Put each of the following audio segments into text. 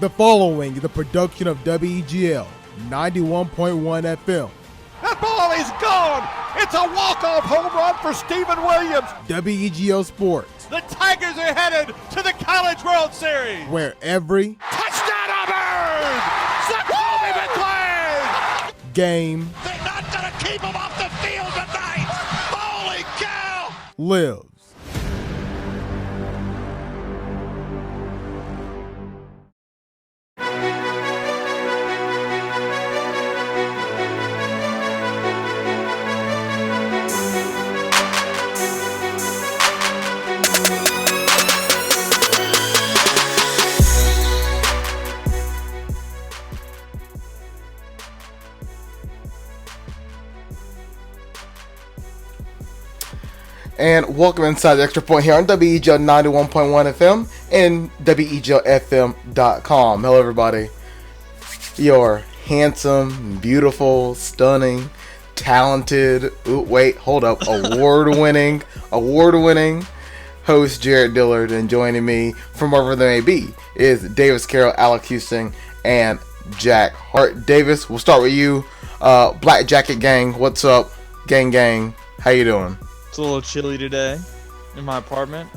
The following is a production of WEGL 91.1 FM. That ball is gone! It's a walk-off home run for Stephen Williams! WEGL Sports, The Tigers are headed to the College World Series! where every Touchdown Auburn! Zakoby McClain! game They're not gonna keep him off the field tonight! Holy cow! lives. And welcome inside the Xtra Point here on WEGL 91.1 FM and WEGLFM.com. Hello, everybody. Your handsome, beautiful, stunning, talented, award-winning host Jared Dillard, and joining me from wherever they may be is Davis Carroll, Alec Houston, and Jack Hart. Davis, we'll start with you. Black Jacket Gang, what's up? Gang, how you doing? It's a little chilly today in my apartment.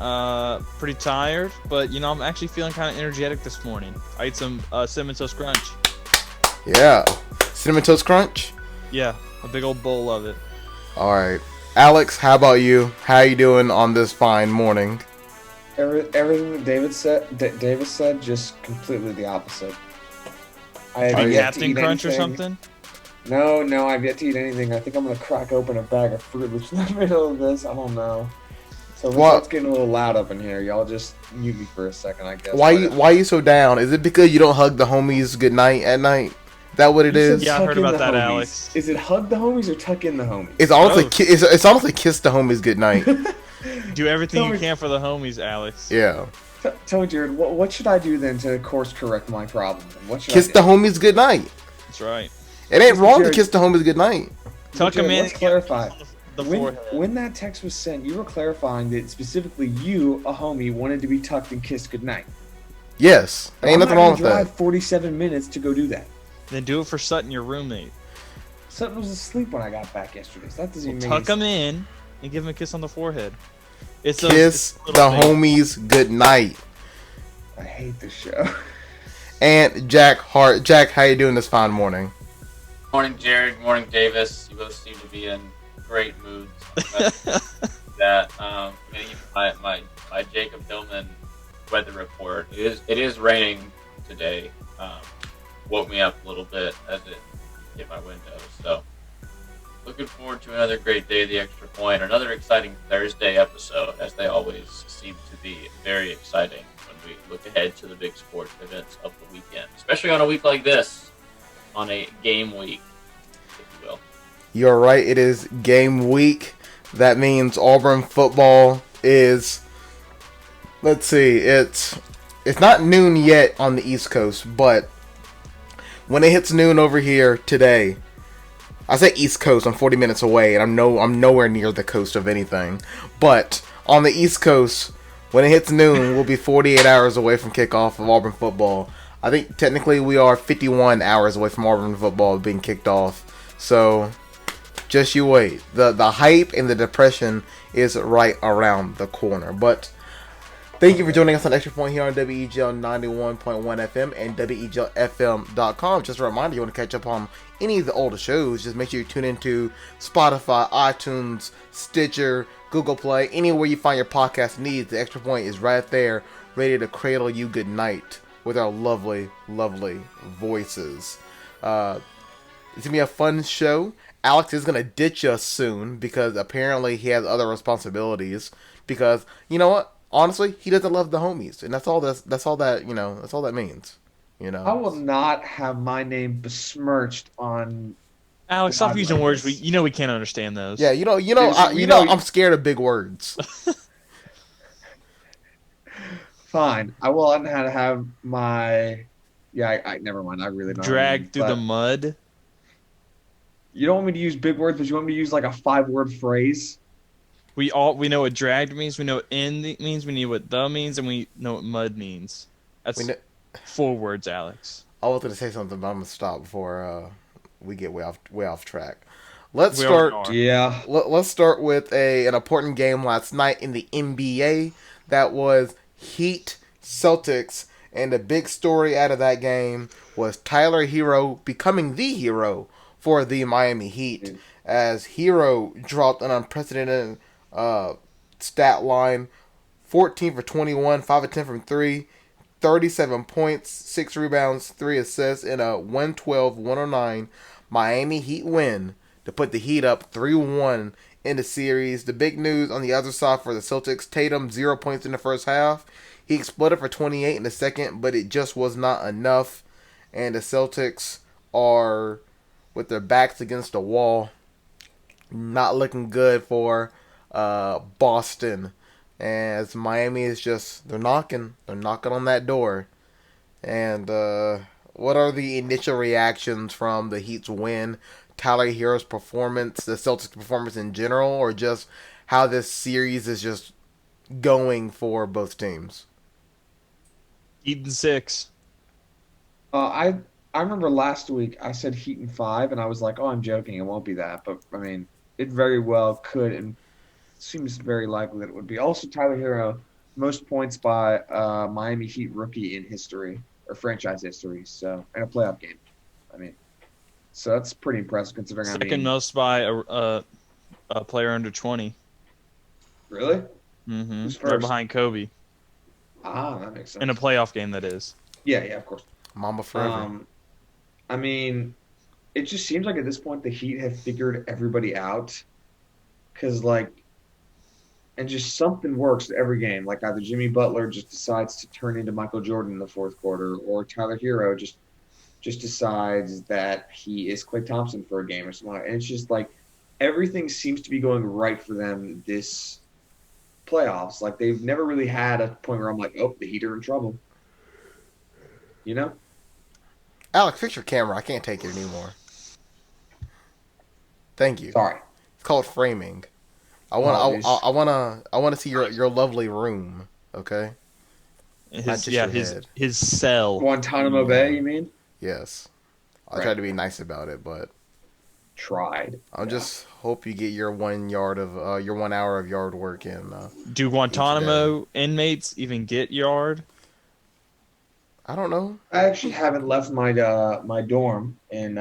Pretty tired, but I'm actually feeling kind of energetic this morning. I ate some Cinnamon Toast Crunch. Yeah, Cinnamon Toast Crunch? Yeah, a big old bowl of it. Alright. Alex, how about you? How you doing on this fine morning? Everything that Davis said, just completely the opposite. I Are have you yet to Captain eat Crunch anything. or something? No, I've yet to eat anything. I think I'm gonna crack open a bag of Fruit Loops in the middle of this. I don't know. So it's getting a little loud up in here. Y'all just mute me for a second, I guess. Why you so down? Is it because you don't hug the homies goodnight at night? Is that what it is? Yeah, I Tuck heard in about the that, homies. Alex. Is it hug the homies or tuck in the homies? It's honestly Both. it's honestly kiss the homies goodnight. Do everything Tell you me- can for the homies, Alex. Yeah. Tell me, Jared, what should I do then to course correct my problem? What should Kiss I the do? homies goodnight. That's right. It ain't wrong to Jared- kiss the homies goodnight. Tuck Jared, them in. let's clarify. The When, forehead. when that text was sent, you were clarifying that specifically you, a homie, wanted to be tucked and kissed goodnight. Yes. Ain't nothing wrong with drive that. 47 minutes to go do that. Then do it for Sutton, your roommate. Sutton was asleep when I got back yesterday, so that doesn't even make Tuck any them in and give him a kiss on the forehead. It's Kiss it's the little thing. homies goodnight. I hate this show. And Jack Hart. Jack, how you doing this fine morning? Morning, Jared. Morning, Davis. You both seem to be in great moods. That my Jacob Hillman weather report. It is raining today. Woke me up a little bit as it hit my window. So looking forward to another great day of the Extra Point. Another exciting Thursday episode, as they always seem to be very exciting when we look ahead to the big sports events of the weekend, especially on a week like this, on a game week, if you will. You're right, it is game week. That means Auburn football is, let's see, it's not noon yet on the East Coast, but when it hits noon over here today, I say East Coast, I'm 40 minutes away, and I'm nowhere near the coast of anything, but on the East Coast, when it hits noon, we'll be 48 hours away from kickoff of Auburn football. I think technically we are 51 hours away from Auburn football being kicked off, so just you wait. The hype and the depression is right around the corner. But thank you for joining us on Extra Point here on WEGL 91.1 FM and WEGLFM.com. Just a reminder, you want to catch up on any of the older shows, just make sure you tune into Spotify, iTunes, Stitcher, Google Play, anywhere you find your podcast needs. The Extra Point is right there, ready to cradle you good night with our lovely, lovely voices. It's going to be a fun show. Alex is going to ditch us soon because apparently he has other responsibilities. Because, you know what? Honestly, he doesn't love the homies. And that's all that means. I will not have my name besmirched on. Alex, stop using words we can't understand those. Yeah, I'm scared of big words. Fine, I will not have my. Yeah, I never mind. I really don't. Dragged through the mud. You don't want me to use big words, but you want me to use like a 5-word phrase. We know what dragged means. We know what in means. We know what the means, and we know what mud means. That's forwards, Alex. I was gonna say something, but I'm gonna stop before we get way off track. Let's We already start. are. Yeah. Let's start with an important game last night in the NBA. That was Heat Celtics, and the big story out of that game was Tyler Hero becoming the hero for the Miami Heat, as Hero dropped an unprecedented stat line: 14 for 21, 5 of 10 from three, 37 points, 6 rebounds, 3 assists in a 112-109 Miami Heat win to put the Heat up 3-1 in the series. The big news on the other side for the Celtics: Tatum 0 points in the first half. He exploded for 28 in the second, but it just was not enough. And the Celtics are with their backs against the wall, not looking good for Boston. As Miami is just they're knocking on that door. And what are the initial reactions from the Heat's win, Tyler Hero's performance, the Celtics' performance in general, or just how this series is just going for both teams? Heat in 6. I remember last week I said Heat in 5, and I was like, oh, I'm joking. It won't be that. But, I mean, it very well could, and seems very likely that it would be. Also, Tyler Hero, most points by Miami Heat rookie in history, or franchise history, so, in a playoff game. I mean, so that's pretty impressive considering, Second most by a player under 20. Really? Mm-hmm. Who's Right first? behind Kobe. Ah, that makes sense. In a playoff game, that is. Yeah, of course. Mamba forever. I mean, it just seems like at this point the Heat have figured everybody out, because and just something works every game. Like either Jimmy Butler just decides to turn into Michael Jordan in the fourth quarter, or Tyler Hero just decides that he is Klay Thompson for a game or something. And it's just like everything seems to be going right for them this playoffs. Like they've never really had a point where I'm like, oh, the Heat are in trouble. You know? Alex, fix your camera. I can't take it anymore. Thank you. Sorry. It's called framing. I want to see your lovely room. Okay. Not just your head. His cell. Guantanamo Bay, you mean? Yes. I Right. tried to be nice about it, but Tried. I'll just hope you get your 1 hour of yard work in. Do Guantanamo inmates even get yard? I don't know. I actually haven't left my my dorm in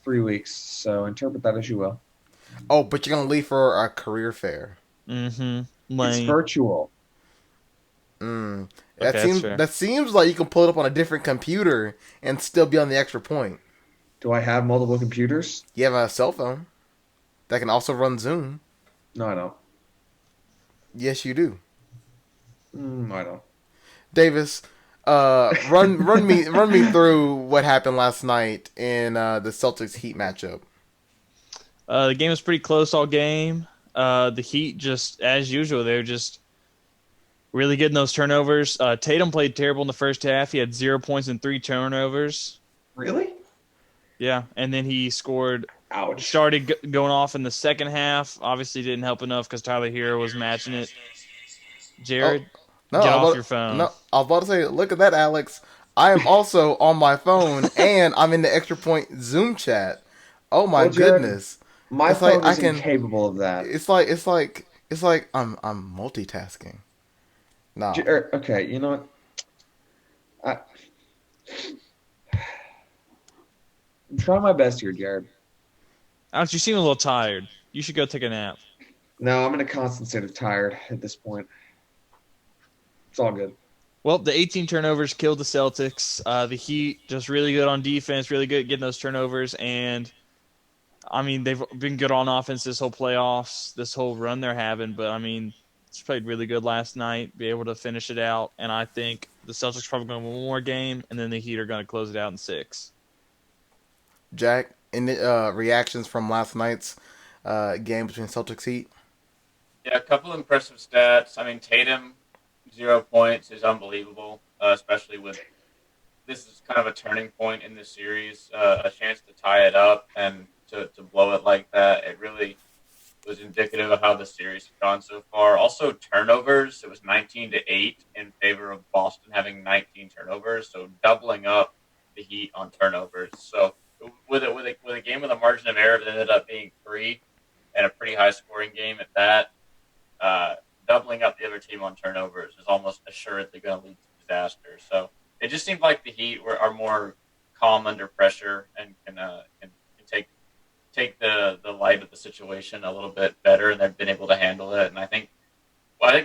3 weeks, so interpret that as you will. Oh, but you're gonna leave for a career fair. Mm-hmm. It's virtual. That Okay, seems that's fair. that seems like you can pull it up on a different computer and still be on the Extra Point. Do I have multiple computers? You have a cell phone that can also run Zoom. No, I don't. Yes, you do. I don't. Davis, run me through what happened last night in the Celtics Heat matchup. The game was pretty close all game. The Heat, just as usual, they were just really getting those turnovers. Tatum played terrible in the first half. He had 0 points and 3 turnovers. Really? Yeah, and then he scored. Ouch. Started going off in the second half. Obviously, didn't help enough because Tyler Hero was matching it. Jared, No, get I was off about- your phone. No, I was about to say, look at that, Alex. I am also on my phone and I'm in the Extra Point Zoom chat. Oh my Well, Jared, goodness! My It's like phone I is can- incapable of that. It's like I'm multitasking. Nah, Okay, you know what? I'm trying my best here, Jared. Alex, you seem a little tired. You should go take a nap. No, I'm in a constant state of tired at this point. It's all good. Well, the 18 turnovers killed the Celtics. The Heat just really good on defense, really good at getting those turnovers, and I mean they've been good on offense this whole playoffs, this whole run they're having. But I mean, it's played really good last night, be able to finish it out, and I think the Celtics are probably going to win one more game, and then the Heat are going to close it out in 6. Jack. Any reactions from last night's game between Celtics Heat? Yeah, a couple impressive stats. I mean, Tatum, 0 points is unbelievable, especially with this is kind of a turning point in the series, a chance to tie it up and to blow it like that. It really was indicative of how the series has gone so far. Also, turnovers. It was 19-8 in favor of Boston having 19 turnovers, so doubling up the Heat on turnovers. So with a game with a margin of error that ended up being 3 and a pretty high scoring game at that, doubling up the other team on turnovers is almost assuredly going to lead to disaster. So it just seemed like the Heat are more calm under pressure and can take the light of the situation a little bit better, and they've been able to handle it. And I think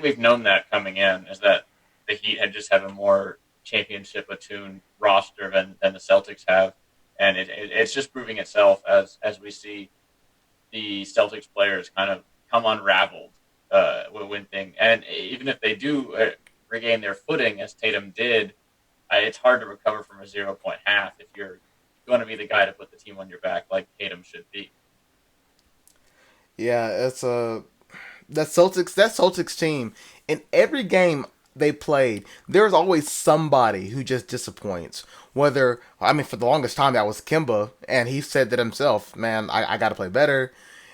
we've known that coming in, is that the Heat had just have a more championship attuned roster than the Celtics have, and it's just proving itself as we see the Celtics players kind of come unraveled when things, and even if they do regain their footing as Tatum did, it's hard to recover from a 0-point half if you're going to be the guy to put the team on your back like Tatum should be. Yeah, it's that Celtics team. In every game they played, there's always somebody who just disappoints. Whether, I mean, for the longest time that was Kemba, and he said that himself, man, I got to play better.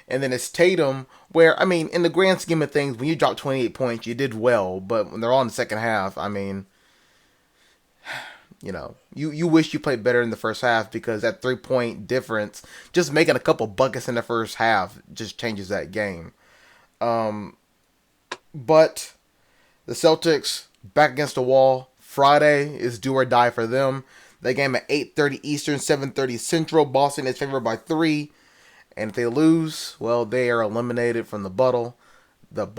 And then it's Tatum, where, I mean, in the grand scheme of things, when you drop 28 points, you did well. But when they're all in the second half, I mean, you wish you played better in the first half, because that 3-point difference, just making a couple buckets in the first half, just changes that game. But the Celtics back against the wall. Friday is do or die for them. They game at 8:30 Eastern, 7:30 Central. Boston is favored by 3. And if they lose, well, they are eliminated from the bubble. The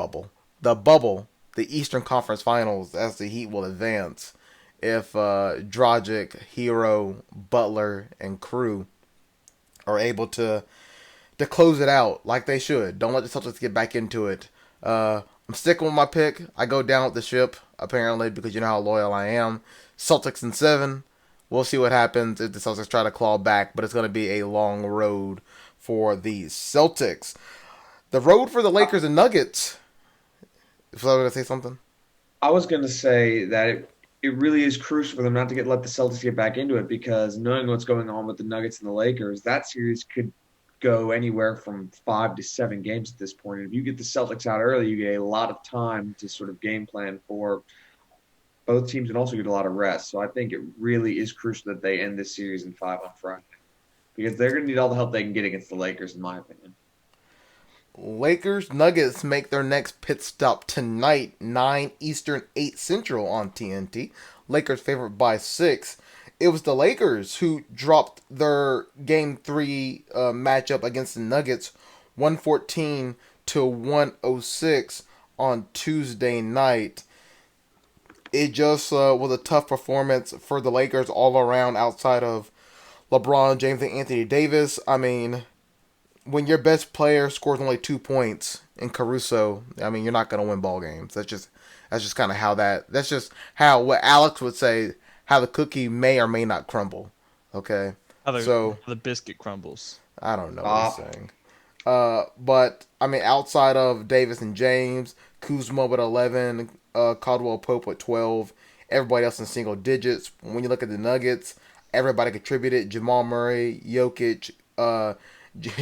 Eastern Conference Finals, as the Heat will advance if Dragic, Hero, Butler, and crew are able to close it out like they should. Don't let the Celtics get back into it. I'm sticking with my pick. I go down with the ship, apparently, because you know how loyal I am. Celtics in 7. We'll see what happens if the Celtics try to claw back, but it's going to be a long road for the Celtics. The road for the Lakers and Nuggets. If I was going to say something? I was going to say that it really is crucial for them not to let the Celtics get back into it, because knowing what's going on with the Nuggets and the Lakers, that series could go anywhere from 5 to 7 games at this point. And if you get the Celtics out early, you get a lot of time to sort of game plan for both teams and also get a lot of rest. So I think it really is crucial that they end this series in 5 on Friday, because they're going to need all the help they can get against the Lakers, in my opinion. Lakers Nuggets make their next pit stop tonight, 9 Eastern, 8 Central on TNT. Lakers favored by 6. It was the Lakers who dropped their Game 3 matchup against the Nuggets 114 to 106 on Tuesday night. It just was a tough performance for the Lakers all around, outside of LeBron James and Anthony Davis. I mean, when your best player scores only 2 points in Caruso, I mean, you're not going to win ball games. That's just kind of how that's just how, what Alex would say, how the cookie may or may not crumble. Okay? How the biscuit crumbles. I don't know what he's saying. But, I mean, outside of Davis and James, Kuzma with 11, Caldwell Pope with 12, everybody else in single digits. When you look at the Nuggets, everybody contributed. Jamal Murray, Jokic,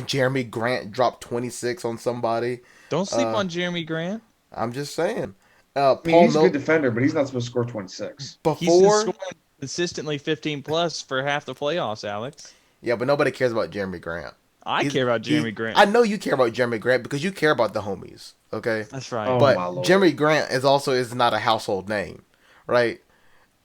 Jeremy Grant dropped 26 on somebody. Don't sleep on Jeremy Grant. I'm just saying. He's a good defender, but he's not supposed to score 26. He's been scoring consistently 15 plus for half the playoffs, Alex. Yeah, but nobody cares about Jeremy Grant. I care about Jeremy Grant. I know you care about Jeremy Grant because you care about the homies. Okay, that's right. Oh, but Jeremy Grant is not a household name, right?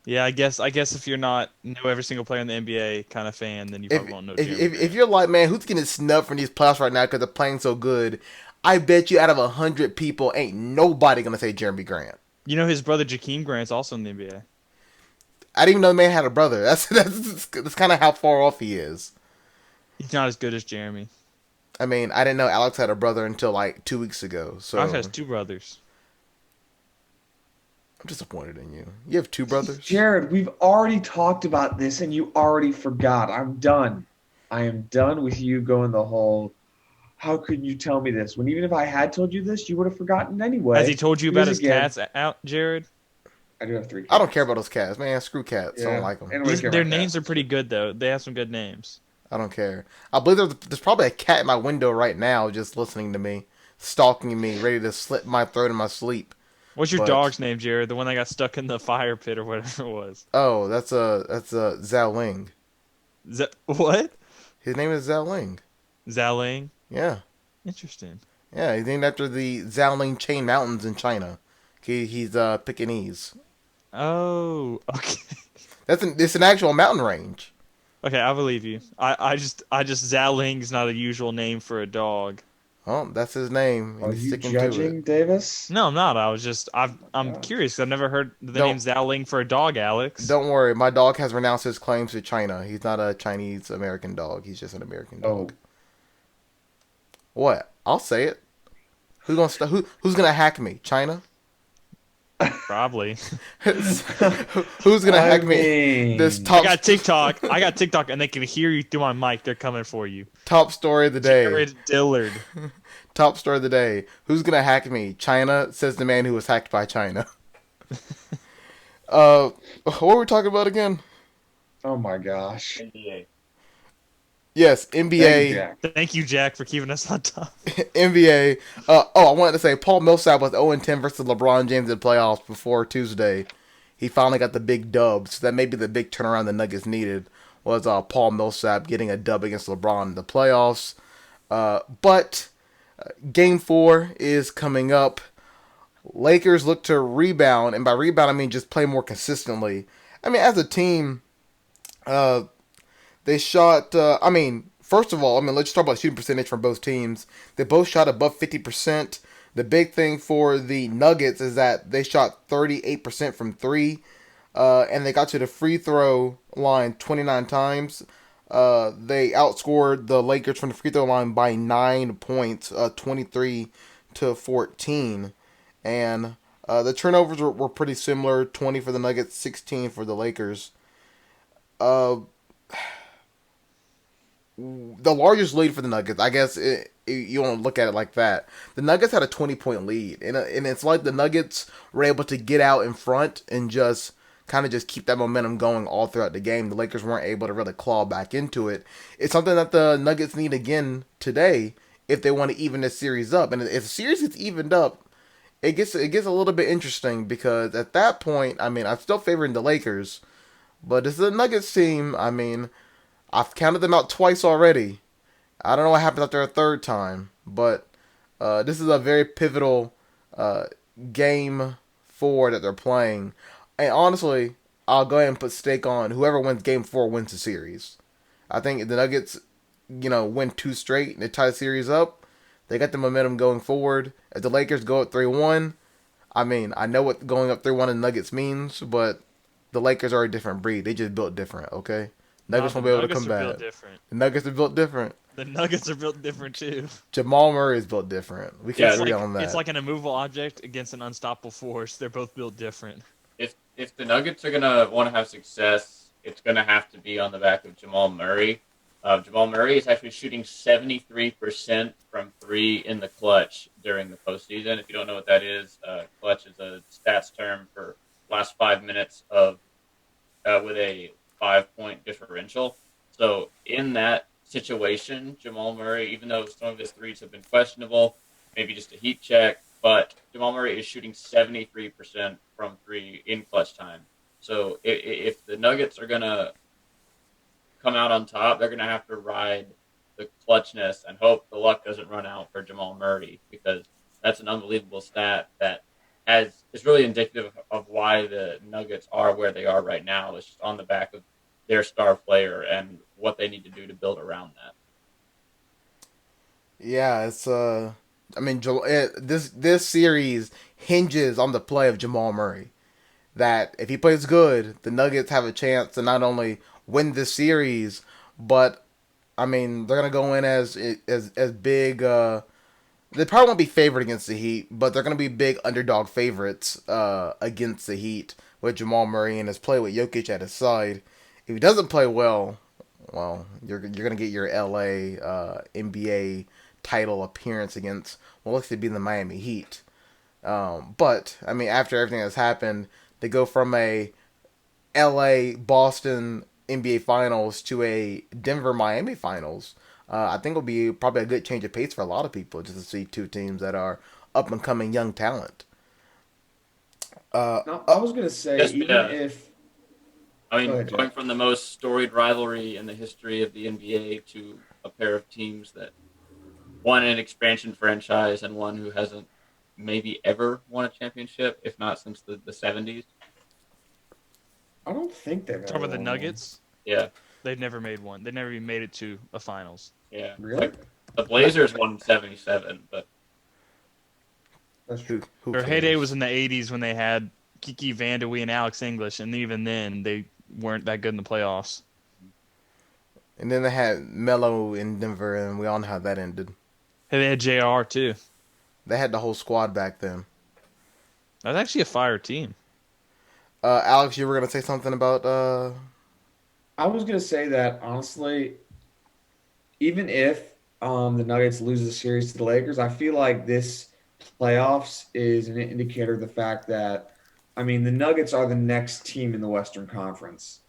Yeah, I guess if you're not know every single player in the NBA kind of fan, then you probably won't know Jeremy Grant. If you're like, man, who's getting snubbed from these playoffs right now because they're playing so good, I bet you out of 100 people, ain't nobody gonna say Jeremy Grant. You know, his brother Jakeem Grant's also in the NBA. I didn't even know the man had a brother. That's kind of how far off he is. He's not as good as Jeremy. I mean, I didn't know Alex had a brother until like 2 weeks ago. So Alex has 2 brothers. I'm disappointed in you. You have 2 brothers? Jared, we've already talked about this and you already forgot. I'm done. I am done with you going the whole, how could you tell me this? When even if I had told you this, you would have forgotten anyway. Has he told you about his cats out, Jared? I do have 3 cats. I don't care about those cats, man. Screw cats. Yeah. I don't like them. Their names are pretty good, though. They have some good names. I don't care. I believe there's probably a cat in my window right now just listening to me, stalking me, ready to slit my throat in my sleep. What's your But dog's name, Jared? The one that got stuck in the fire pit or whatever it was. oh, that's a Zhao Ling. What? His name is Zhao Ling. Zaling? Yeah, Interesting. yeah. He's named after the Zhaoling Chain Mountains in China. He's Pekingese. Oh, okay. It's an actual mountain range. Okay, I believe you. I just Zaling's not a usual name for a dog. Oh, that's his name, and Are he's you sticking to it. judging, Davis? No, I'm not. I'm God. curious. I've never heard the name Don't Zaling for a dog, Alex. don't worry. My dog has renounced his claims to China. He's not a Chinese American dog. He's just an American Oh, dog. What? I'll say it. Who's gonna hack me? China? Probably. Who's gonna I hack me? This mean, I top got TikTok. I got TikTok, and they can hear you through my mic. They're coming for you. top story of the day. Jared Dillard. Top story of the day. Who's gonna hack me? China, says the man who was hacked by China. What were we talking about again? oh my gosh. NBA. Yes, Thank you, NBA. Jack. Thank you, Jack, for keeping us on top. NBA. I wanted to say Paul Millsap was 0-10 versus LeBron James in the playoffs before Tuesday. He finally got the big dub, so that may be the big turnaround the Nuggets needed. Was Paul Millsap getting a dub against LeBron in the playoffs? But Game 4 is coming up. Lakers look to rebound, and by rebound I mean just play more consistently. I mean, as a team, they shot. First of all, let's talk about shooting percentage from both teams. They both shot above 50%. The big thing for the Nuggets is that they shot 38% from three, and they got to the free throw line 29 times. They outscored the Lakers from the free throw line by 9 points, 23-14. And the turnovers were pretty similar, 20 for the Nuggets, 16 for the Lakers. The largest lead for the Nuggets, I guess you don't look at it like that. The Nuggets had a 20-point lead, and it's like the Nuggets were able to get out in front and just kind of just keep that momentum going all throughout the game. The Lakers weren't able to really claw back into it. It's something that the Nuggets need again today if they want to even this series up. And if the series gets evened up, it gets a little bit interesting because at that point, I'm still favoring the Lakers, but this is a Nuggets team. I've counted them out twice already. I don't know what happens after a third time, but this is a very pivotal game 4 that they're playing. And honestly, I'll go ahead and put stake on whoever wins game 4 wins the series. I think if the Nuggets, win 2 straight and they tie the series up, they got the momentum going forward. If the Lakers go up 3-1, I know what going up 3-1 in Nuggets means, but the Lakers are a different breed. They just built different, okay? Nuggets won't be able to come back. The Nuggets are built different. The Nuggets are built different too. Jamal Murray is built different. We can agree on that. It's like an immovable object against an unstoppable force. They're both built different. If the Nuggets are gonna want to have success, it's gonna have to be on the back of Jamal Murray. Jamal Murray is actually shooting 73% from 3 in the clutch during the postseason. If you don't know what that is, clutch is a stats term for last 5 minutes of with a 5-point differential. So in that situation, Jamal Murray, even though some of his threes have been questionable, maybe just a heat check, but Jamal Murray is shooting 73% from 3 in clutch time. So if the Nuggets are going to come out on top, they're going to have to ride the clutchness and hope the luck doesn't run out for Jamal Murray, because that's an unbelievable stat that is really indicative of why the Nuggets are where they are right now. It's just on the back of their star player and what they need to do to build around that. Yeah, it's this series hinges on the play of Jamal Murray. That if he plays good, the Nuggets have a chance to not only win this series, but they're gonna go in as big. They probably won't be favored against the Heat, but they're gonna be big underdog favorites against the Heat with Jamal Murray and his play with Jokic at his side. If he doesn't play well, you're gonna get your LA NBA title appearance against looks to be the Miami Heat. But after everything that's happened, they go from a LA Boston NBA Finals to a Denver Miami Finals. I think it'll be probably a good change of pace for a lot of people just to see two teams that are up and coming young talent. No, I was gonna say Yes, even yeah. if I go mean, ahead, going Jack. from the most storied rivalry in the history of the NBA to a pair of teams that one an expansion franchise and one who hasn't maybe ever won a championship, if not since the 70s. I don't think they've Talk ever about the won one. Nuggets. Yeah, They've never made one. They never even made it to a finals. yeah. Really? Like the Blazers won in '77, but That's Who true. who Their heyday was cares? in the '80s when they had Kiki Vandeweghe and Alex English, and even then they weren't that good in the playoffs. And then they had Melo in Denver, and we all know how that ended. Hey, they had JR too. They had the whole squad back then. That was actually a fire team. Alex, you were gonna say something about I was gonna say that honestly, even if the Nuggets lose the series to the Lakers, I feel like this playoffs is an indicator of the fact that, I mean, the Nuggets are the next team in the Western Conference.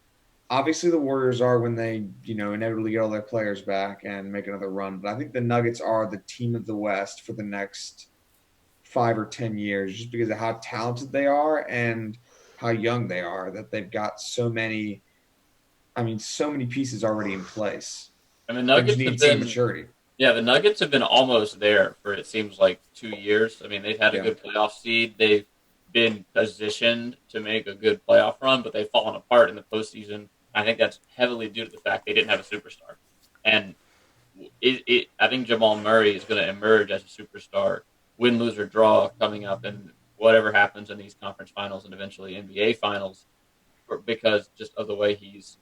Obviously, the Warriors are when they, inevitably get all their players back and make another run. But I think the Nuggets are the team of the West for the next 5 or 10 years, just because of how talented they are and how young they are. That they've got so many, I mean, so many pieces already in place. and the They just Nuggets need have to see been maturity. yeah, the Nuggets have been almost there for it seems like 2 years. I mean, they've had a Yeah. good playoff seed. They've been positioned to make a good playoff run, but they've fallen apart in the postseason. I think that's heavily due to the fact they didn't have a superstar. And I think Jamal Murray is going to emerge as a superstar, win, lose, or draw coming up, and whatever happens in these conference finals and eventually NBA finals, because just of the way he's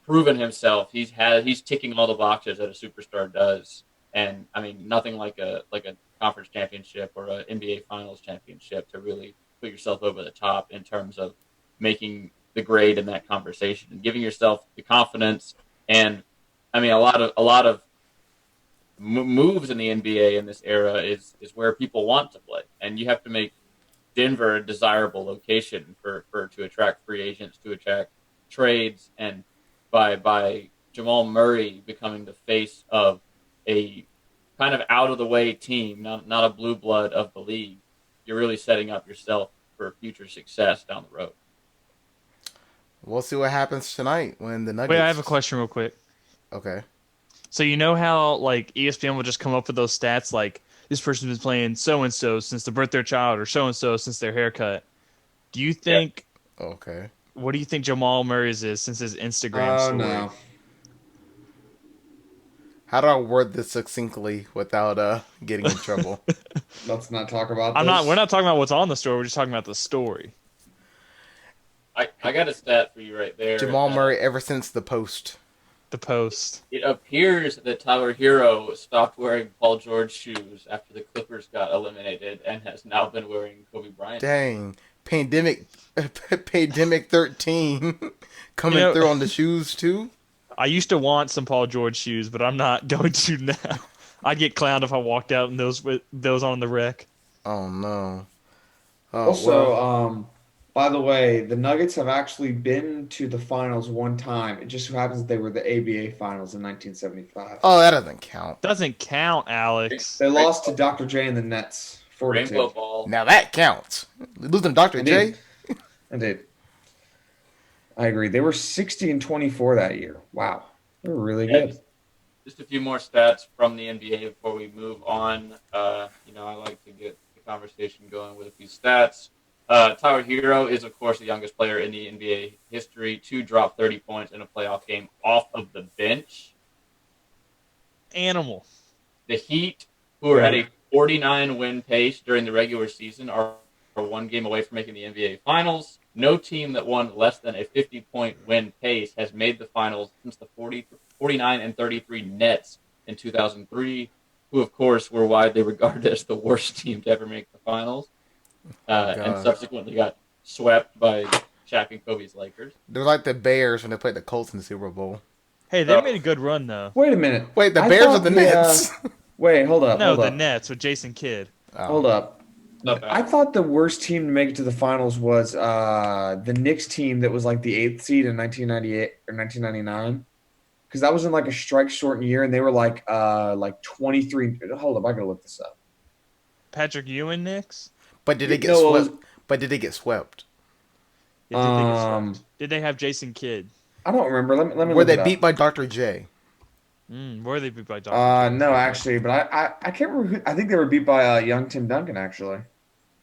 proven himself. He's ticking all the boxes that a superstar does, and I mean nothing like a conference championship or an NBA Finals championship to really put yourself over the top in terms of making the grade in that conversation and giving yourself the confidence. And I mean a lot of moves in the NBA in this era is where people want to play, and you have to make Denver a desirable location for to attract free agents, to attract trades, and by Jamal Murray becoming the face of a kind of out of the way team, not a blue blood of the league, you're really setting up yourself for future success down the road. we'll see what happens tonight when the Wait, I have a Nuggets. question real quick. Okay. So you know how like ESPN will just come up with those stats like this person's been playing so and so since the birth of their child or so and so since their haircut. Do you Yeah, think Okay. what do you think Jamal Murray's is since his Instagram Oh story? no, How do I word this succinctly without getting in trouble? let's not talk about I'm not we're this. not talking about what's on the story, we're just talking about the story. I got a stat for you right there. Jamal Murray ever since the post. The post. It appears that Tyler Hero stopped wearing Paul George shoes after the Clippers got eliminated and has now been wearing Kobe Bryant shoes. Dang. Pandemic 13 You coming know, through on the shoes too. I used to want some Paul George shoes, but I'm not going to now. I'd get clowned if I walked out in those with those on the wreck. Oh no. Oh Also, well. by the way, the Nuggets have actually been to the finals one time. It just so happens that they were the ABA finals in 1975. Oh, that doesn't count. Doesn't count, Alex. They lost to Dr. J and the Nets, 4-2. Rainbow Ball. Now that counts. Losing Dr. J. Indeed. Indeed. I agree. They were 60-24 that year. Wow. They were really Yeah, good. just a few more stats from the NBA before we move on. I like to get the conversation going with a few stats. Tyler Hero is, of course, the youngest player in the NBA history to drop 30 points in a playoff game off of the bench. Animal. The Heat, who are at Yeah. a 49 win pace during the regular season, are one game away from making the NBA Finals. No team that won less than a 50-point win pace has made the finals since the 49 and 33 Nets in 2003, who, of course, were widely regarded as the worst team to ever make the finals, and God. subsequently got swept by Shaq and Kobe's Lakers. They're like the Bears when they played the Colts in the Super Bowl. Hey, they made a good run though. Wait a minute. Wait, the I Bears or thought the Nets? wait, hold up. No, Hold the up. Nets with Jason Kidd. Hold up. Not I bad. thought the worst team to make it to the finals was the Knicks team that was like the eighth seed in 1998 or 1999. Because that was in like a strike shortened year, and they were like 23. Hold up, I gotta look this up. Patrick Ewing Knicks. But did they get No, it swept? But did they get swept? Yeah, did they get Um, swept? Did they have Jason Kidd? I don't remember. Let me Were look they it beat up. by Dr. J? Were they beat by Dr. J? That's No, a good actually, question. but I can't remember. I think they were beat by young Tim Duncan. Actually, if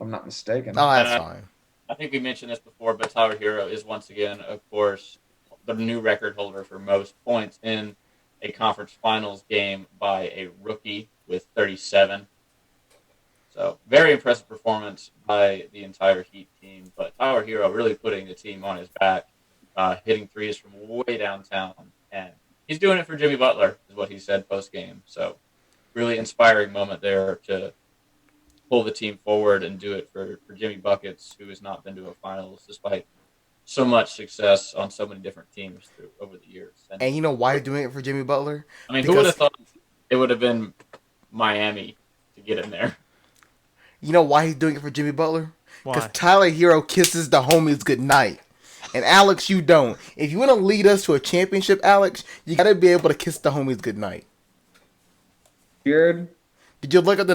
I'm not mistaken. Oh, And that's fine. I think we mentioned this before, but Tyler Hero is once again, of course, the new record holder for most points in a conference finals game by a rookie with 37. So very impressive performance by the entire Heat team. But Tyler Hero really putting the team on his back, hitting threes from way downtown, and he's doing it for Jimmy Butler, is what he said post game. So really inspiring moment there to pull the team forward and do it for Jimmy Buckets, who has not been to a finals despite so much success on so many different teams over the years. And And you know why he's doing it for Jimmy Butler? I mean, who would have Because thought it would have been Miami to get in there? you know why he's doing it for Jimmy Butler? Because Why? Tyler Hero kisses the homies goodnight. And Alex, you don't. If you want to lead us to a championship, Alex, you got to be able to kiss the homies goodnight. Beard. Did you look at the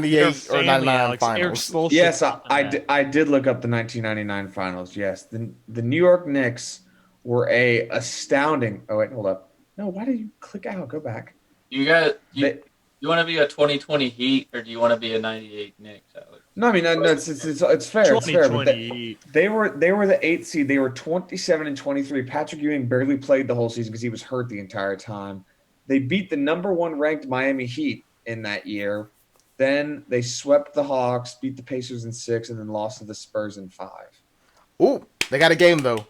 You're 1998 or family, 99 Alex. Eric finals? Spoelstra Yes, taught them that. I did look up the 1999 finals. Yes, the New York Knicks were a astounding. Oh wait, hold up. No, why did you click out? Go back. You got you. They, You want to be a 2020 Heat or do you want to be a 98 Knicks, Alex? no, I mean no, it's fair. It's fair. But 2020. they were the 8th seed. They were 27 and 23. Patrick Ewing barely played the whole season because he was hurt the entire time. They beat the number one ranked Miami Heat in that year. Then they swept the Hawks, beat the Pacers in 6, and then lost to the Spurs in 5. Ooh, they got a game though.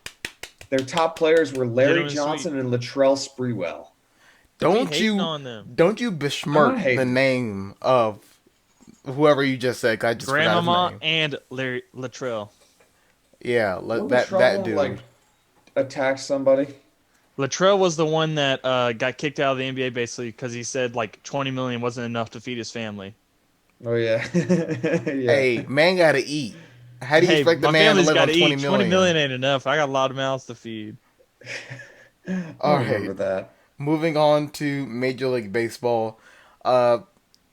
Their top players were Larry Gentlemen Johnson and Latrell Sprewell. Don't Don't be hating you on them. don't you I'm not besmirk the hating. name of whoever you just said? 'Cause I just forgot Grandmama his name. and Larry Latrell. Yeah, Will that Latrell dude. attack somebody? Latrell was the one that got kicked out of the NBA basically because he said like 20 million wasn't enough to feed his family. Oh yeah, yeah. Hey, man, gotta eat. How do you Hey, expect the my man to family's live got on to 20 eat. 20 million? million ain't enough. I got a lot of mouths to feed. I All remember right, that. moving on to Major League Baseball. Uh,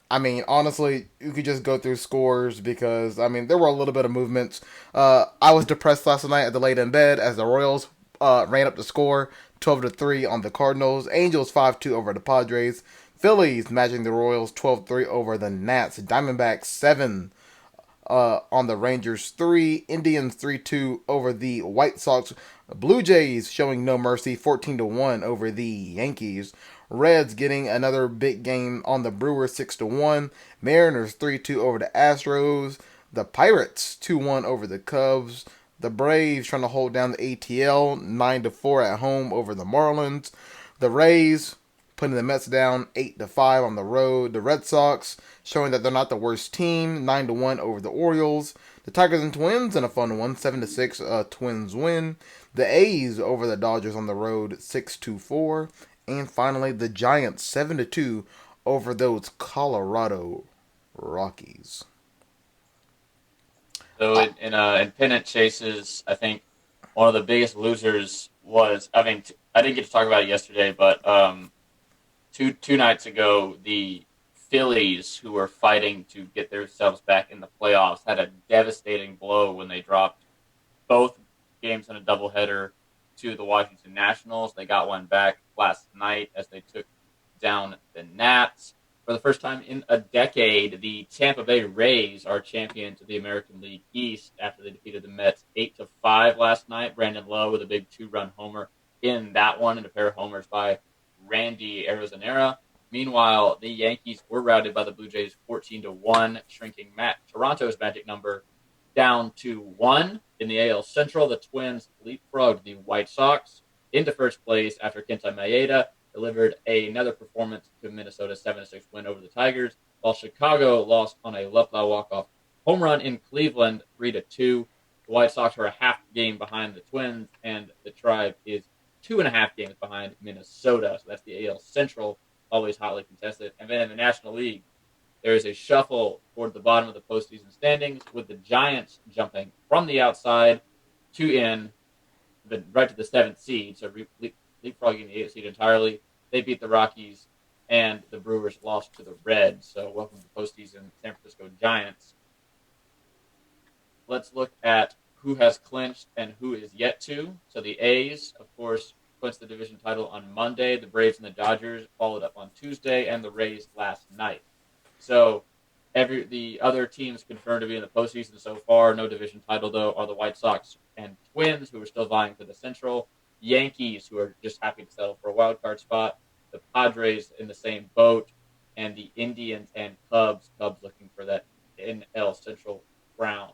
I mean, honestly, you could just go through scores because I mean there were a little bit of movements. I was depressed last night at the late in bed as the Royals ran up the score 12-3 on the Cardinals. Angels 5-2 over the Padres. Phillies matching the Royals 12-3 over the Nats. Diamondbacks 7 on the Rangers 3. Indians 3-2 over the White Sox. Blue Jays showing no mercy 14-1 over the Yankees. Reds getting another big game on the Brewers 6-1. Mariners 3-2 over the Astros. The Pirates 2-1 over the Cubs. The Braves trying to hold down the ATL 9-4 at home over the Marlins. The Rays putting the Mets down 8-5 on the road. The Red Sox showing that they're not the worst team 9-1 over the Orioles. The Tigers and Twins in a fun one 7-6 Twins win. The A's over the Dodgers on the road 6-4. And finally the Giants 7-2 over those Colorado Rockies. So in pennant chases, I think one of the biggest losers was. I mean, I didn't get to talk about it yesterday, but two nights ago, the Phillies, who were fighting to get themselves back in the playoffs, had a devastating blow when they dropped both games in a doubleheader to the Washington Nationals. They got one back last night as they took down the Nats. For the first time in a decade, the Tampa Bay Rays are champions of the American League East after they defeated the Mets 8-5 last night. Brandon Lowe with a big 2-run homer in that one, and a pair of homers by Randy Arozarena. Meanwhile, the Yankees were routed by the Blue Jays 14-1, shrinking Toronto's magic number down to 1. In the AL Central, the Twins leapfrogged the White Sox into first place after Kenta Maeda delivered another performance to Minnesota's 7-6 win over the Tigers, while Chicago lost on a left-eye walk-off home run in Cleveland 3-2. The White Sox are a half game behind the Twins, and the Tribe is 2.5 games behind Minnesota. So that's the AL Central, always hotly contested. And then in the National League, there is a shuffle toward the bottom of the postseason standings, with the Giants jumping from the outside to in right to the 7th seed, so leapfrogging the 8th seed entirely. They beat the Rockies, and the Brewers lost to the Reds. So welcome to the postseason, San Francisco Giants. let's look at who has clinched and who is yet to. So the A's, of course, clinched the division title on Monday. The Braves and the Dodgers followed up on Tuesday, and the Rays last night. So the other teams confirmed to be in the postseason so far. No division title though are the White Sox and Twins, who are still vying for the Central. Yankees, who are just happy to settle for a wild card spot. The Padres in the same boat, and the Indians and Cubs. Cubs looking for that NL Central crown.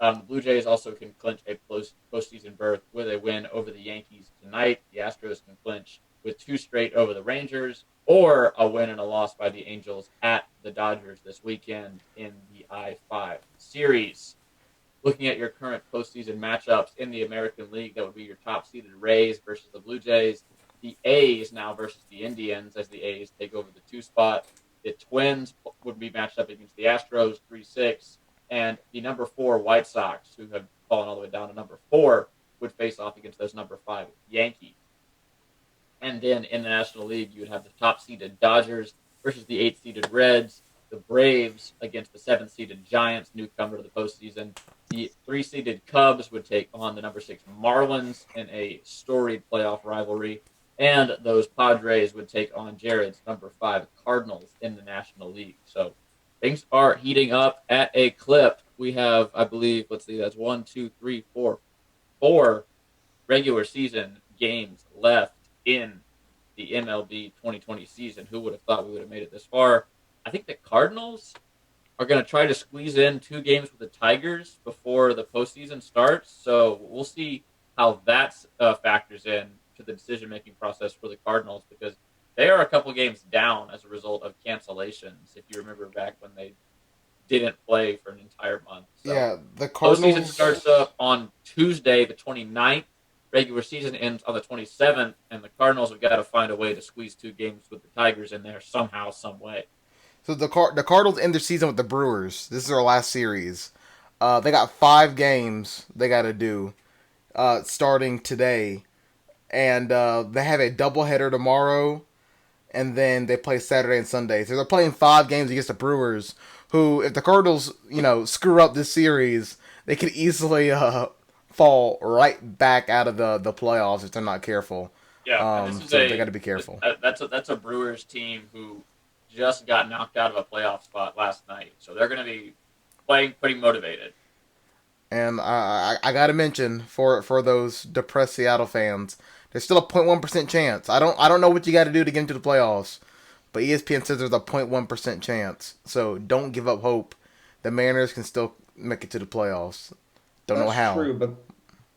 The Blue Jays also can clinch a postseason berth with a win over the Yankees tonight. The Astros can clinch with 2 straight over the Rangers, or a win and a loss by the Angels at the Dodgers this weekend in the I-5 series. Looking at your current postseason matchups in the American League, that would be your top-seeded Rays versus the Blue Jays. The A's now versus the Indians, as the A's take over the 2 spot. The Twins would be matched up against the Astros, 3-6. And the number 4 White Sox, who have fallen all the way down to number 4, would face off against those number 5 Yankees. And then in the National League, you would have the top-seeded Dodgers versus the 8th-seeded Reds. The Braves against the 7th-seeded Giants, newcomer to the postseason. The 3-seeded Cubs would take on the number 6 Marlins in a storied playoff rivalry. And those Padres would take on Jared's number 5 Cardinals in the National League. So things are heating up at a clip. We have, I believe, that's 4 regular season games left in the MLB 2020 season. Who would have thought we would have made it this far? I think the Cardinals are going to try to squeeze in 2 games with the Tigers before the postseason starts. So we'll see how that factors in to the decision-making process for the Cardinals, because they are a couple games down as a result of cancellations, if you remember back when they didn't play for an entire month. So Yeah, the Cardinals... Postseason starts up on Tuesday, the 29th. Regular season ends on the 27th, and the Cardinals have got to find a way to squeeze 2 games with the Tigers in there somehow, some way. So the Cardinals end their season with the Brewers. This is their last series. They got 5 games they got to do starting today. And they have a doubleheader tomorrow, and then they play Saturday and Sunday. So they're playing 5 games against the Brewers, who, if the Cardinals, screw up this series, they could easily fall right back out of the playoffs if they're not careful. Yeah, so they got to be careful. That's a Brewers team who just got knocked out of a playoff spot last night, so they're going to be playing pretty motivated. And I got to mention for those depressed Seattle fans, there's still a 0.1% chance. I don't know what you got to do to get into the playoffs, but ESPN says there's a 0.1% chance. So don't give up hope. The Mariners can still make it to the playoffs. Don't know how. That's true, but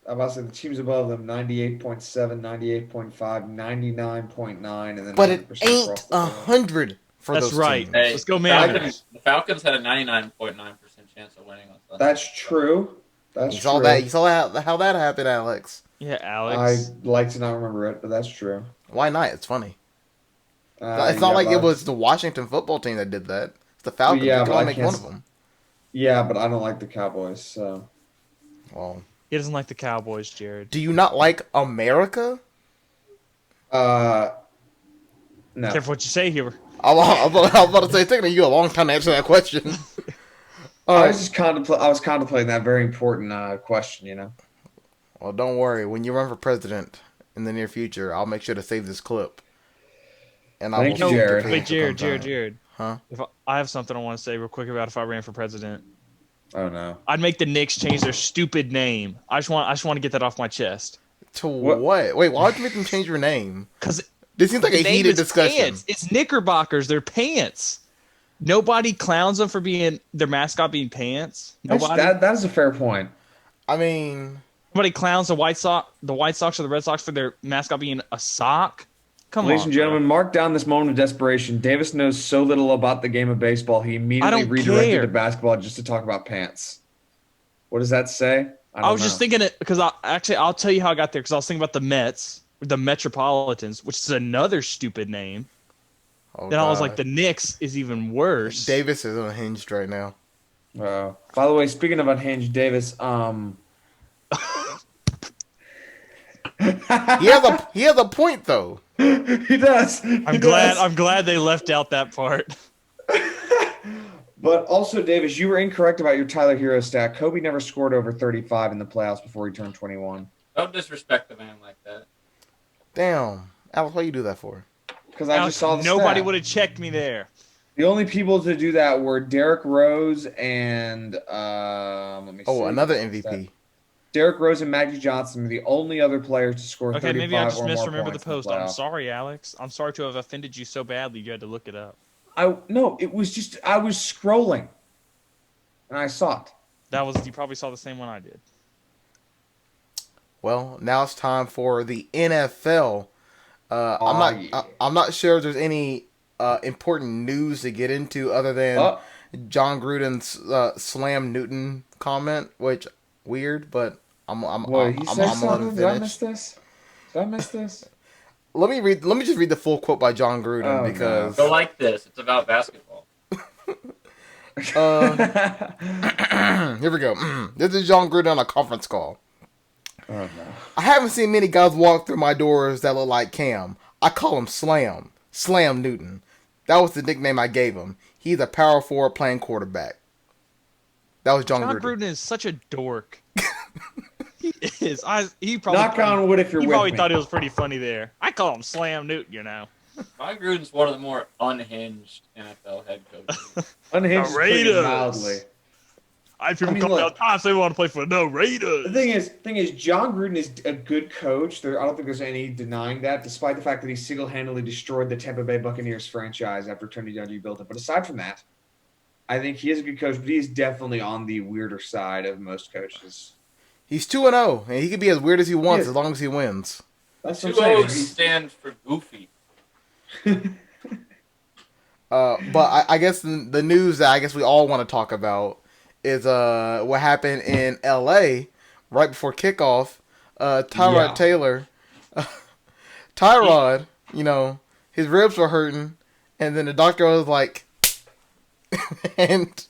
I'm about to say the teams above them 98.7, 98.5, 99.9, and then. But it ain't 100 for That's those right. teams. Hey, Let's go Mariners. The Falcons had a 99.9% chance of winning on Sunday. That's true. You saw that? You saw how that happened, Alex. Yeah, Alex. I'd like to not remember it, but that's true. Why not? It's funny. It's not like it was the Washington football team that did that. It's the Falcons. Yeah, You can but only make one of them. Yeah, but I don't like the Cowboys, so. Well, He doesn't like the Cowboys, Jared. do you not like America? No. Careful what you say here. I'm about to say, it's taking you a long time to answer that question. I was just I was contemplating that very important question, Well, don't worry. When you run for president in the near future, I'll make sure to save this clip. And Thank you, speak Jared. to Wait, you Jared. Huh? I have something I want to say real quick about if I ran for president. Oh no. I'd make the Knicks change their stupid name. I just want to get that off my chest. To what? Wait, why would you make them change your name? Because This seems like a heated discussion. Pants. It's Knickerbockers. They're pants. Nobody clowns them for being their mascot being pants. Nobody. That is a fair point. I mean, Nobody clowns the White Sox or the Red Sox for their mascot being a sock. Come Ladies on, and gentlemen, mark down this moment of desperation. Davis knows so little about the game of baseball, he immediately don't redirected care. to basketball just to talk about pants. What does that say? I was just thinking it because I'll tell you how I got there because I was thinking about the Mets, the Metropolitans, which is another stupid name. oh Then I was God. like, the Knicks is even worse. Davis is unhinged right now. By the way, speaking of unhinged, Davis, He has a point though. he does. I'm glad they left out that part. But also, Davis, you were incorrect about your Tyler Hero stat. Kobe never scored over 35 in the playoffs before he turned 21. Don't disrespect the man like that. Damn, Alex, what you do that for? Because I just saw the Nobody stat. would have checked me there. The only people to do that were Derrick Rose and let me see. Oh, another MVP. Derrick Rose and Magic Johnson were the only other players to score 35 Okay, maybe I just or more misremembered the points in the post. I'm playoffs. sorry, Alex. I'm sorry to have offended you so badly you had to look it up. No, it was just I was scrolling and I saw it. You probably saw the same one I did. Well, now it's time for the NFL. Yeah. I'm not sure if there's any important news to get into other than John Gruden's Slam Newton comment, which weird, but I'm He said something. Did I miss unfinished. this? Let me just read the full quote by John Gruden because Go like this. It's about basketball. here we go. This is John Gruden on a conference call. Oh no. I haven't seen many guys walk through my doors that look like Cam. I call him Slam Newton. That was the nickname I gave him. He's a power forward playing quarterback. That was John Gruden. Gruden is such a dork. He is. He probably Knock on wood if you're He with probably me. thought it was pretty funny there. I call him Slam Newton, John Gruden's one of the more unhinged NFL head coaches. Unhinged The is putting it Raiders. mildly. People call me all the time, say they want to play for the Raiders. The thing is, John Gruden is a good coach. I don't think there's any denying that, despite the fact that he single-handedly destroyed the Tampa Bay Buccaneers franchise after Tony Dungy built it. But aside from that, I think he is a good coach, but he's definitely on the weirder side of most coaches. He's 2-0, and he can be as weird as he wants He as long as he wins. That's Two what I'm O's saying. stand for goofy. But I guess the news that I guess we all want to talk about is what happened in L.A. right before kickoff. Tyrod Taylor, Tyrod, his ribs were hurting, and then the doctor was like, and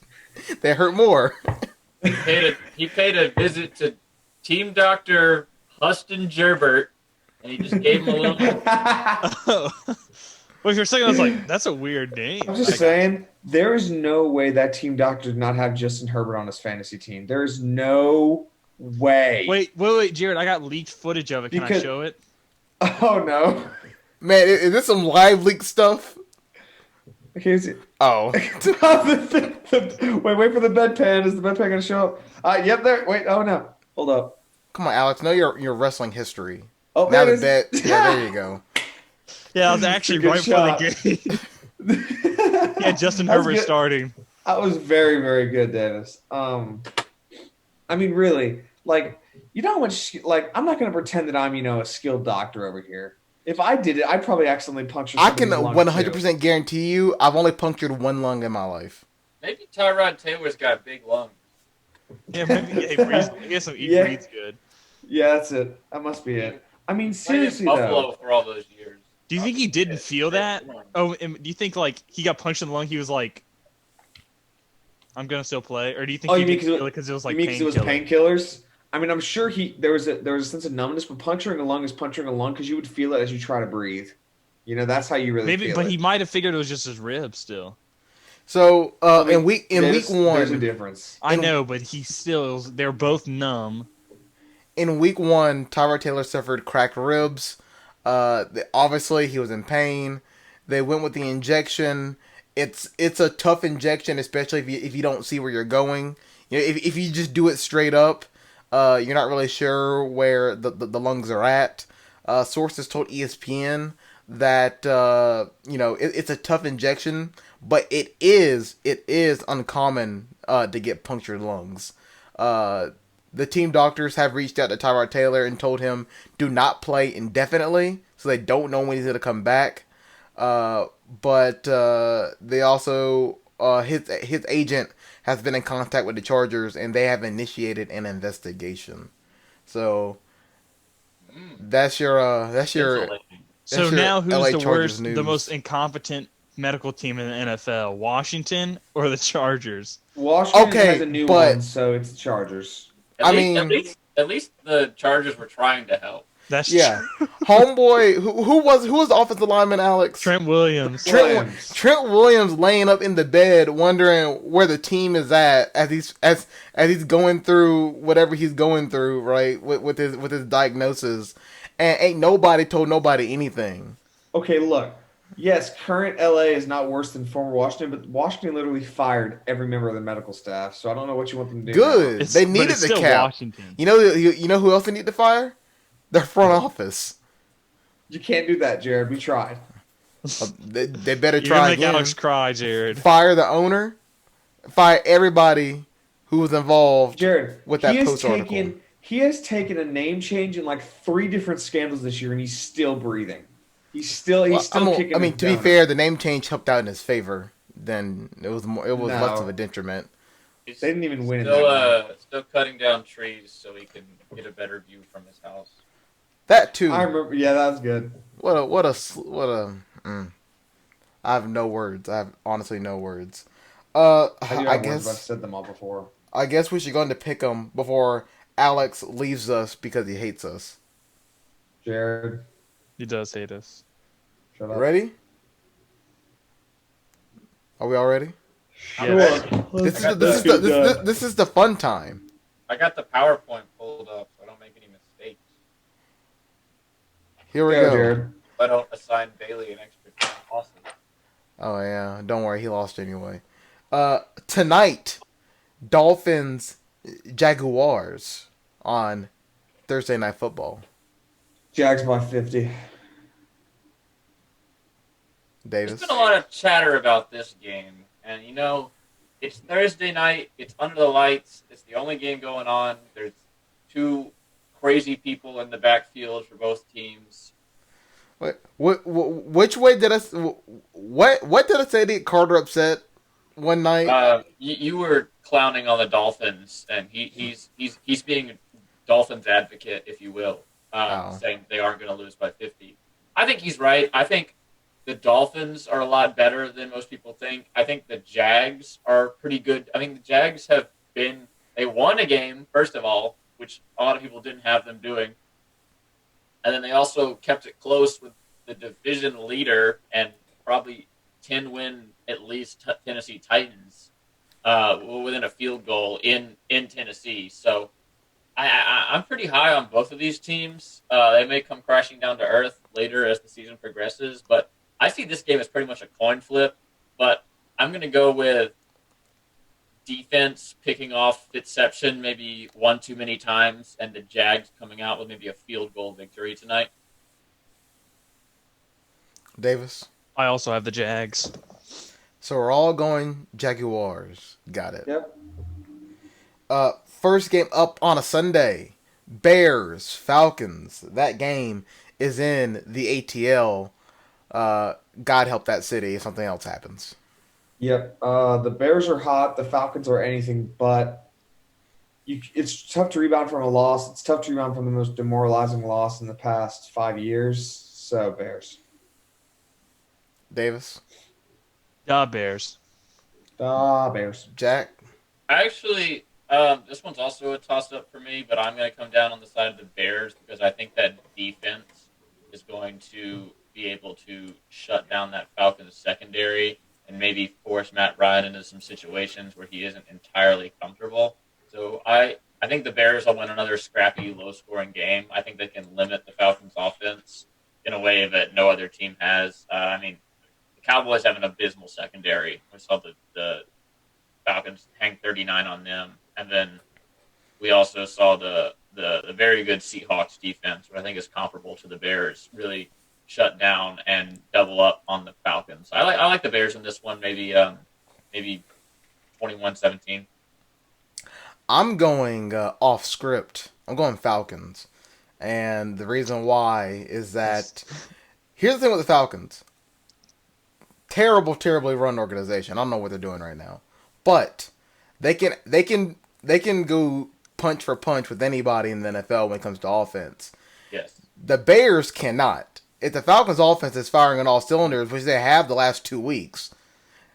they hurt more. He paid a visit to team doctor Huston Gerbert, and he just gave him a little. Well, for a second, I was like, that's a weird name. I'm just saying, there is no way that team doctor did not have Justin Herbert on his fantasy team. There is no way. Wait, Jared, I got leaked footage of it. Can I show it? Oh, no. Man, is this some live leak stuff? Here's it. Oh. Wait for the bedpan. Is the bedpan going to show up? Yep, there. Wait, oh, no. Hold up. Come on, Alex. Know your wrestling history. Oh, now there the it is. bet. Yeah, there you go. Yeah, I was actually Good right shot. before the game. Yeah, Justin That's Herbert good. starting. That was very, very good, Davis. I mean, really, you know how much, I'm not going to pretend that I'm, a skilled doctor over here. If I did it, I'd probably accidentally puncture I can somebody's lung, 100% guarantee you I've only punctured one lung in my life. Maybe Tyrod Taylor's got big lungs. Yeah, maybe he has some Yeah. breathes good. Yeah, that's it. That must be it. I mean, Played in seriously, Buffalo though. for all those years. Do you think he didn't feel that? Oh, and do you think he got punched in the lung? He was like, "I'm gonna still play," or do you think Oh, he you mean didn't feel it because it was like You mean 'cause it was painkillers? I mean, I'm sure there was a sense of numbness, but puncturing a lung is puncturing a lung because you would feel it as you try to breathe. That's how you really Maybe, feel but it. he might have figured it was just his ribs still. So mean, in week there's a one, difference. I know, but they're both numb. in week one, Tyrod Taylor suffered cracked ribs. Obviously, he was in pain. They went with the injection. It's a tough injection, especially if you don't see where you're going. If you just do it straight up, you're not really sure where the lungs are at. Sources told ESPN that it's a tough injection, but it is uncommon to get punctured lungs. The team doctors have reached out to Tyrod Taylor and told him do not play indefinitely, so they don't know when he's going to come back. But they also his agent has been in contact with the Chargers, and they have initiated an investigation. So that's your So now, who's LA the Chargers worst, news. the most incompetent medical team in the NFL? Washington or the Chargers? Washington Okay, has a new but- one, so it's the Chargers. At least the Chargers were trying to help. That's Yeah, true. homeboy. Who was the offensive lineman? Alex Trent Williams. Trent Williams laying up in the bed, wondering where the team is at as he's going through whatever he's going through, right, with his diagnosis, and ain't nobody told nobody anything. Okay, look. Yes, current LA is not worse than former Washington, but Washington literally fired every member of the medical staff. So I don't know what you want them to do now. Good, they But needed it's the still cap. Washington. You know who else they need to fire? Their front office. You can't do that, Jared. We tried. They better You're try gonna make again. Alex cry, Jared. Fire the owner. Fire everybody who was involved Jared, with that post article. he has taken a name change in like 3 different scandals this year, and he's still breathing. He's still kicking. I mean, to be fair, the name change helped out in his favor. Then it was less of a detriment. He's They didn't even win in still, that one. still cutting down trees so he can get a better view from his house. That too. I remember. Yeah, that was good. I have no words. I have honestly no words. I do have I words, but I've guess said them all before. I guess we should go into pick 'em before Alex leaves us because he hates us. Jared, He does hate us. shut up. Ready? Are we all ready? I'm ready. This is the fun time. I got the PowerPoint pulled up so I don't make any mistakes. Here we Go, go. Jared. I don't assign Bailey an extra 10 losses. Oh yeah, don't worry, he lost anyway. Tonight, Dolphins, Jaguars on Thursday Night Football. Jags by 50. Davis. There's been a lot of chatter about this game, and it's Thursday night. It's under the lights. It's the only game going on. There's two crazy people in the backfield for both teams. Wait, which way did I? What did I say to get Carter upset one night? You were clowning on the Dolphins, and he's being a Dolphins advocate, if you will, saying they aren't going to lose by 50. I think he's right. I think the Dolphins are a lot better than most people think. I think the Jags are pretty good. I mean, the Jags they won a game, first of all, which a lot of people didn't have them doing. And then they also kept it close with the division leader and probably 10-win at least Tennessee Titans within a field goal in Tennessee. So I'm pretty high on both of these teams. They may come crashing down to earth later as the season progresses, but I see this game as pretty much a coin flip. But I'm going to go with defense picking off Fitzception maybe one too many times, and the Jags coming out with maybe a field goal victory tonight. Davis. I also have the Jags. So we're all going Jaguars. Got it. Yep. First game up on a Sunday. Bears, Falcons. That game is in the ATL. God help that city if something else happens. Yep. The Bears are hot. The Falcons are anything but. It's tough to rebound from a loss. It's tough to rebound from the most demoralizing loss in the past 5 years. So, Bears. Davis. Bears. Bears. Jack. Actually, this one's also a toss-up for me, but I'm going to come down on the side of the Bears because I think that defense is going to be able to shut down that Falcons secondary and maybe force Matt Ryan into some situations where he isn't entirely comfortable. So I think the Bears will win another scrappy, low-scoring game. I think they can limit the Falcons' offense in a way that no other team has. I mean, the Cowboys have an abysmal secondary. We saw the Falcons hang 39 on them. And then we also saw the very good Seahawks defense, which I think is comparable to the Bears, really shut down and double up on the Falcons. I like the Bears in this one, maybe 21-17. I'm going off script. I'm going Falcons. And the reason why is that here's the thing with the Falcons. Terribly run organization. I don't know what they're doing right now. But they can go punch for punch with anybody in the NFL when it comes to offense. Yes. The Bears cannot. If the Falcons offense is firing on all cylinders, which they have the last 2 weeks,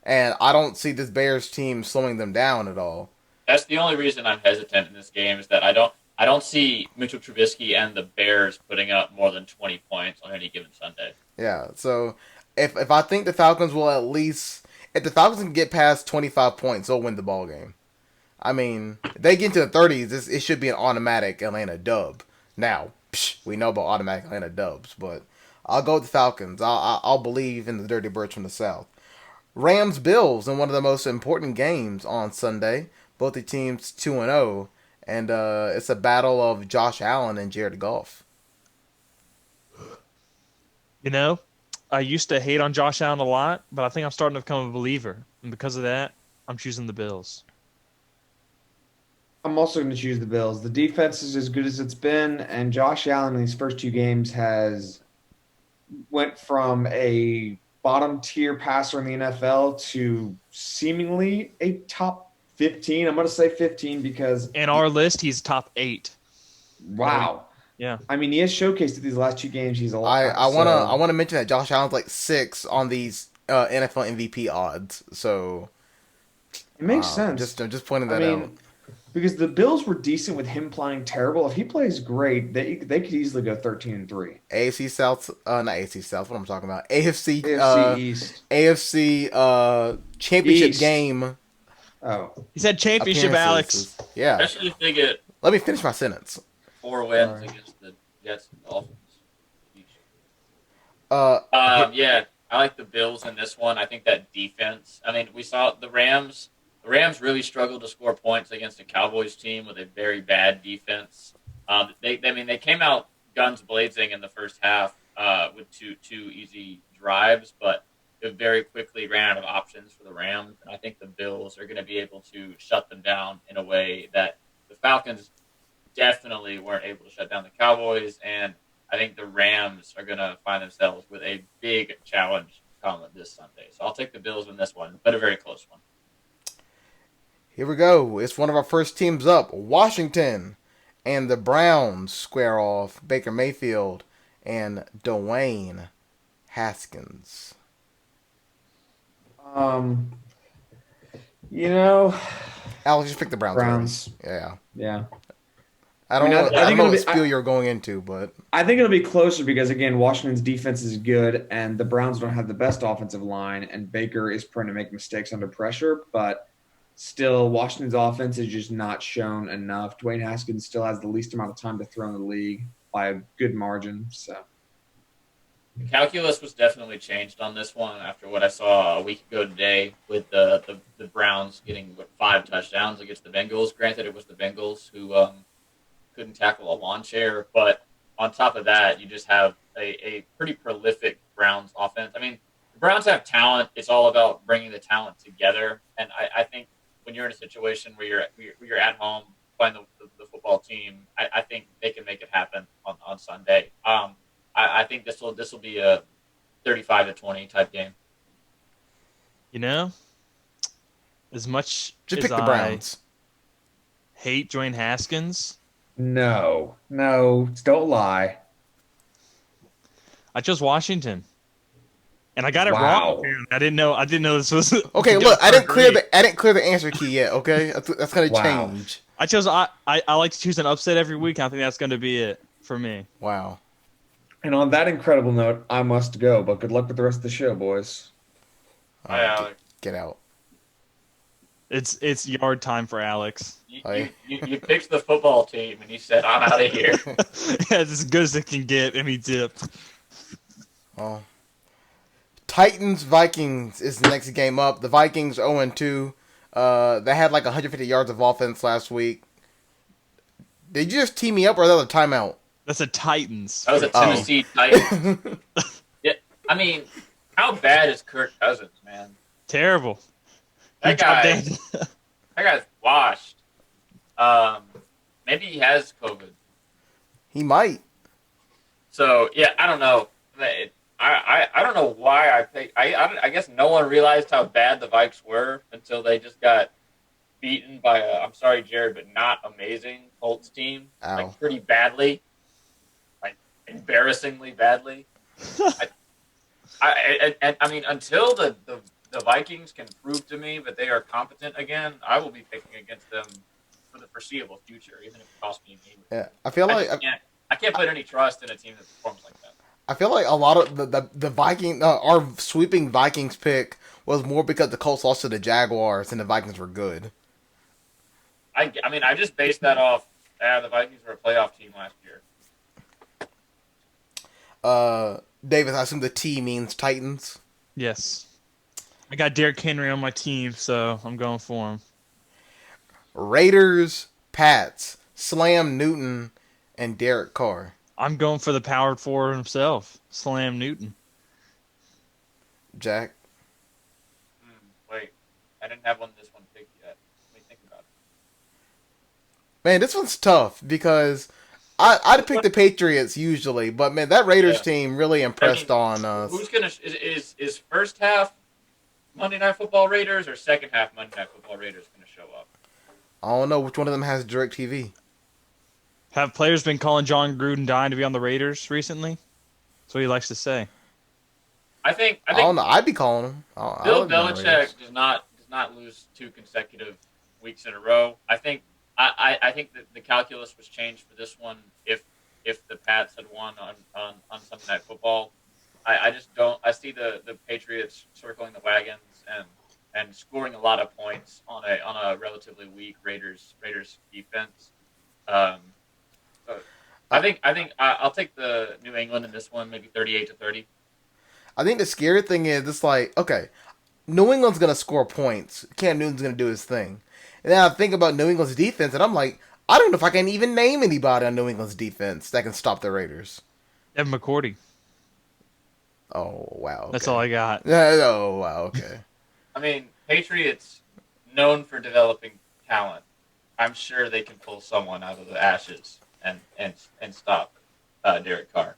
and I don't see this Bears team slowing them down at all. That's the only reason I'm hesitant in this game is that I I don't see Mitchell Trubisky and the Bears putting up more than 20 points on any given Sunday. Yeah, so if I think the Falcons will at least, if the Falcons can get past 25 points, they'll win the ball game. I mean, if they get into the 30s, it should be an automatic Atlanta dub. Now, we know about automatic Atlanta dubs, but I'll go with the Falcons. I'll believe in the Dirty Birds from the South. Rams Bills in one of the most important games on Sunday. Both the teams 2-0, and it's a battle of Josh Allen and Jared Goff. You know, I used to hate on Josh Allen a lot, but I think I'm starting to become a believer. And because of that, I'm choosing the Bills. I'm also going to choose the Bills. The defense is as good as it's been, and Josh Allen in these first two games has went from a bottom tier passer in the NFL to seemingly a top 15. I'm going to say 15 because In our list, he's top 8. wow. Yeah. I mean, he has showcased at these last two games. He's a lot. I wanna mention that Josh Allen's like 6 on these NFL MVP odds. So it makes sense. I'm just pointing that out. Because the Bills were decent with him playing terrible. If he plays great, they could easily go 13-3. AFC South, not AFC South. What am I talking about? AFC East. AFC championship East. game. Oh, He said championship, appearances. Alex. Yeah. Especially if they get Let me finish my sentence. 4 wins against the Jets and Dolphins. Yeah, I like the Bills in this one. I think that defense. I mean, we saw the Rams. The Rams really struggled to score points against a Cowboys team with a very bad defense. They came out guns blazing in the first half with two easy drives, but it very quickly ran out of options for the Rams. And I think the Bills are going to be able to shut them down in a way that the Falcons definitely weren't able to shut down the Cowboys. And I think the Rams are going to find themselves with a big challenge come this Sunday. So I'll take the Bills in this one, but a very close one. Here we go. It's one of our first teams up. Washington and the Browns square off. Baker Mayfield and Dwayne Haskins. you know, Alex, just pick the Browns. Browns. Yeah. Yeah. I don't I think know it'll what be- spiel you're going into, but I think it'll be closer because, again, Washington's defense is good and the Browns don't have the best offensive line, and Baker is prone to make mistakes under pressure. But still, Washington's offense is just not shown enough. Dwayne Haskins still has the least amount of time to throw in the league by a good margin. So The calculus was definitely changed on this one after what I saw a week ago today with the Browns getting 5 touchdowns against the Bengals. Granted, it was the Bengals who couldn't tackle a lawn chair, but on top of that, you just have a pretty prolific Browns offense. I mean, the Browns have talent. It's all about bringing the talent together, and I think when you're in a situation where you're at home playing the football team, I think they can make it happen on Sunday. I think this will be a 35-20 type game. You know, as much just as pick the Browns. I hate Dwayne Haskins, no, don't lie. I chose Washington, and I got it Wow. wrong. Apparently. I didn't know this was. Okay, look, I didn't clear the answer key yet. Okay, that's gonna Wow. change. I chose. I like to choose an upset every week. I think that's going to be it for me. Wow. And on that incredible note, I must go. But good luck with the rest of the show, boys. All right, Alex. get out. It's yard time for Alex. You picked the football team, and you said, I'm out of here. Yeah, it's as good as it can get. Any dip. Oh. Titans Vikings is the next game up. The Vikings 0-2. They had like 150 yards of offense last week. Did you just tee me up or is that a timeout? That's a Titans. That was a Tennessee Titans. Yeah, I mean, how bad is Kirk Cousins, man? Terrible. That guy's washed. Maybe he has COVID. He might. So yeah, I don't know. I don't know why I think. I guess no one realized how bad the Vikes were until they just got beaten by a, I'm sorry, Jared, but not amazing Colts team. Ow. Like pretty badly, like embarrassingly badly. I mean, until the Vikings can prove to me that they are competent again, I will be picking against them for the foreseeable future, even if it costs me a game. Yeah, I feel like I can't put any trust in a team that performs like that. I feel like a lot of the Viking our sweeping Vikings pick was more because the Colts lost to the Jaguars and the Vikings were good. I mean, I just based that off. The Vikings were a playoff team last year. Davis, I assume the T means Titans. Yes. I got Derrick Henry on my team, so I'm going for him. Raiders, Pats, Slam Newton, and Derek Carr. I'm going for the power forward himself, Slam Newton. Jack. Wait, I didn't have this one picked yet. Let me think about it. Man, this one's tough because I'd pick the Patriots usually, but man, that Raiders team really impressed on us. Who's gonna is first half Monday Night Football Raiders or second half Monday Night Football Raiders gonna show up? I don't know which one of them has DirecTV. Have players been calling John Gruden dying to be on the Raiders recently? That's what he likes to say. I think I don't know. I'd be calling him. Bill Belichick does not lose 2 consecutive weeks in a row. I think that the calculus was changed for this one. If the Pats had won on Sunday Night Football, I just don't. I see the Patriots circling the wagons and scoring a lot of points on a relatively weak Raiders defense. I think I'll take the New England in this one, maybe 38-30. I think the scary thing is it's like, okay, New England's gonna score points. Cam Newton's gonna do his thing. And then I think about New England's defense, and I'm like, I don't know if I can even name anybody on New England's defense that can stop the Raiders. Evan McCourty. Oh wow, okay. That's all I got. Oh wow, okay. I mean, Patriots known for developing talent. I'm sure they can pull someone out of the ashes and stop Derek Carr.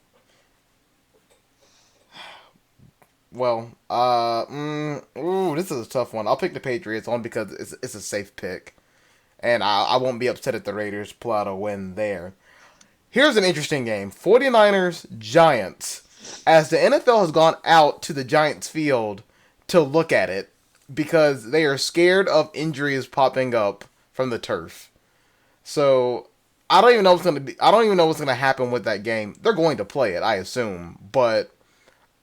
Well, this is a tough one. I'll pick the Patriots only because it's a safe pick, and I won't be upset if the Raiders pull out a win there. Here's an interesting game: 49ers Giants. As the NFL has gone out to the Giants field to look at it because they are scared of injuries popping up from the turf. So I don't even know what's gonna happen with that game. They're going to play it, I assume, but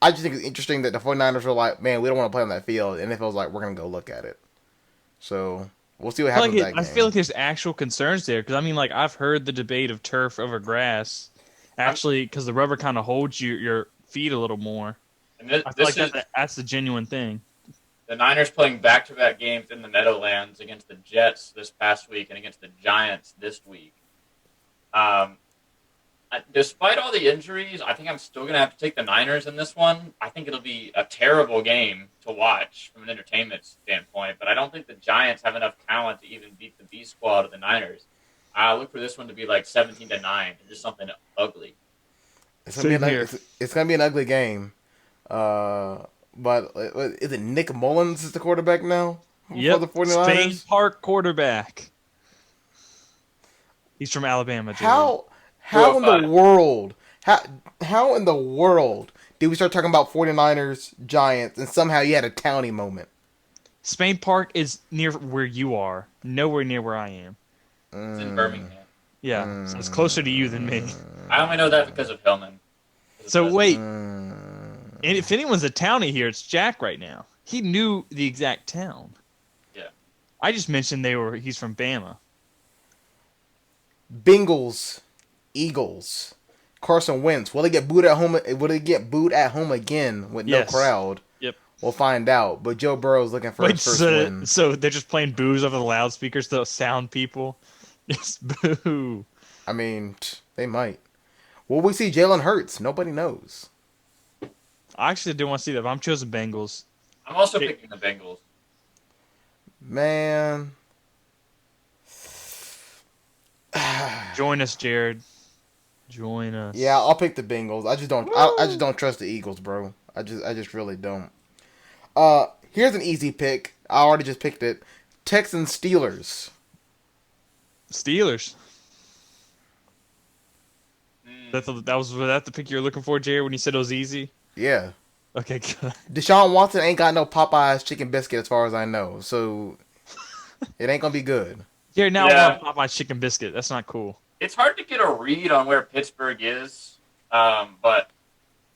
I just think it's interesting that the 49ers are like, man, we don't want to play on that field, and NFL's like, we're gonna go look at it. So we'll see what happens with that game. I feel like there's actual concerns there because I mean, like I've heard the debate of turf over grass. Actually, because the rubber kind of holds your feet a little more. And I feel like that's the genuine thing. The Niners playing back-to-back games in the Meadowlands against the Jets this past week and against the Giants this week. Despite all the injuries, I think I'm still going to have to take the Niners in this one. I think it'll be a terrible game to watch from an entertainment standpoint, but I don't think the Giants have enough talent to even beat the B squad of the Niners. I look for this one to be like 17-9, just something ugly. It's gonna be an ugly game. But is it Nick Mullins is the quarterback now? Yep. For the 49ers? Spain Park quarterback. He's from Alabama. Dude. How in the world? How in the world did we start talking about 49ers Giants and somehow you had a townie moment? Spain Park is near where you are, nowhere near where I am. It's in Birmingham. Yeah, so it's closer to you than me. I only know that because of Hillman. So wait, and if anyone's a townie here, it's Jack right now. He knew the exact town. Yeah. I just mentioned he's from Bama. Bengals, Eagles, Carson Wentz. Will they get booed at home? Will they get booed at home again with no crowd? Yep. We'll find out. But Joe Burrow's looking for his first win. So they're just playing boos over the loudspeakers to sound people. Yes, boo. I mean, they might. Will we see Jalen Hurts? Nobody knows. I actually do want to see that, but I'm choosing Bengals. I'm also picking the Bengals. Man. Join us, Jared. Join us. Yeah, I'll pick the Bengals. I just don't. I just don't trust the Eagles, bro. I just really don't. Here's an easy pick. I already just picked it. Texans Steelers. Steelers. Was that the pick you were looking for, Jared, when you said it was easy? Yeah. Okay, good. Deshaun Watson ain't got no Popeyes chicken biscuit as far as I know, so it ain't gonna be good. Yeah, now I Yeah. want to Popeye chicken biscuit. That's not cool. It's hard to get a read on where Pittsburgh is, but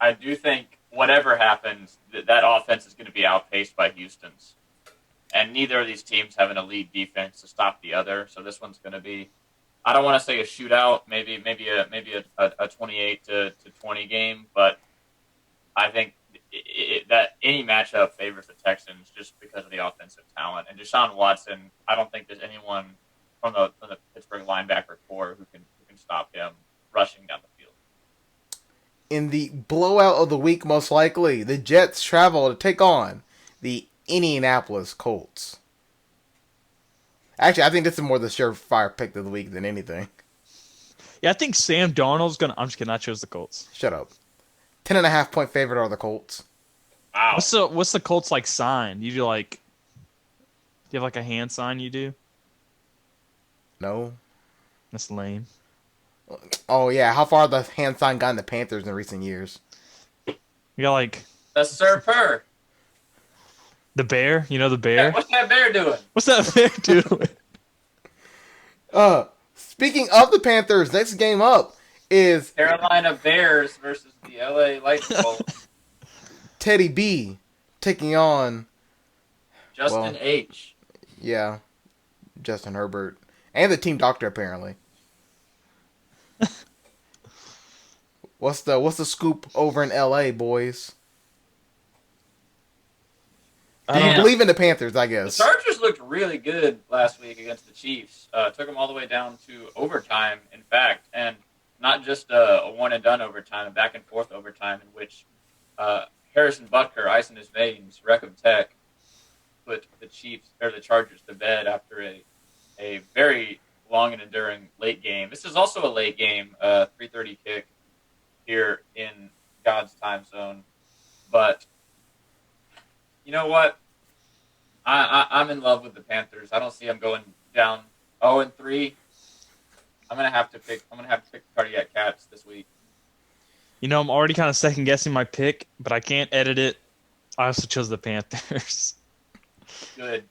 I do think whatever happens, that offense is going to be outpaced by Houston's. And neither of these teams have an elite defense to stop the other. So this one's going to be, I don't want to say a shootout, maybe a 28 to 20 game, but I think that any matchup favors the Texans just because of the offensive talent. And Deshaun Watson, I don't think there's anyone from the Pittsburgh linebacker core who can stop him rushing down the field. In the blowout of the week, most likely, the Jets travel to take on the Indianapolis Colts. Actually, I think this is more the surefire pick of the week than anything. Yeah, I think Sam Darnold's gonna. I'm just kidding. I chose the Colts. Shut up. 10.5 point favorite are the Colts. Wow. What's the Colts like sign? You do like? Do you have like a hand sign? You do? No. That's lame. Oh, yeah. How far the hand sign got in the Panthers in recent years? You got like That's Sir Purr. the bear. You know the Yeah, bear. what's that bear doing? What's that bear doing? Speaking of the Panthers, next game up is Carolina Bears versus the LA Lightning Bolts. Teddy B taking on, Justin H. yeah, Justin Herbert. And the team doctor, apparently. What's the scoop over in LA, boys? Do you Man. believe in the Panthers, I The guess? Chargers looked really good last week against the Chiefs. Took them all the way down to overtime, in fact, and not just a one-and-done overtime, a back-and-forth overtime in which Harrison Butker, ice in his veins, wreck of tech, put the Chargers to bed after a very long and enduring late game. This is also a late game, 3:30 kick here in God's time zone, but. You know what? I'm in love with the Panthers. I don't see them going down 0-3. I'm gonna have to pick the Cardiac Cats this week. You know, I'm already kind of second guessing my pick, but I can't edit it. I also chose the Panthers. Good.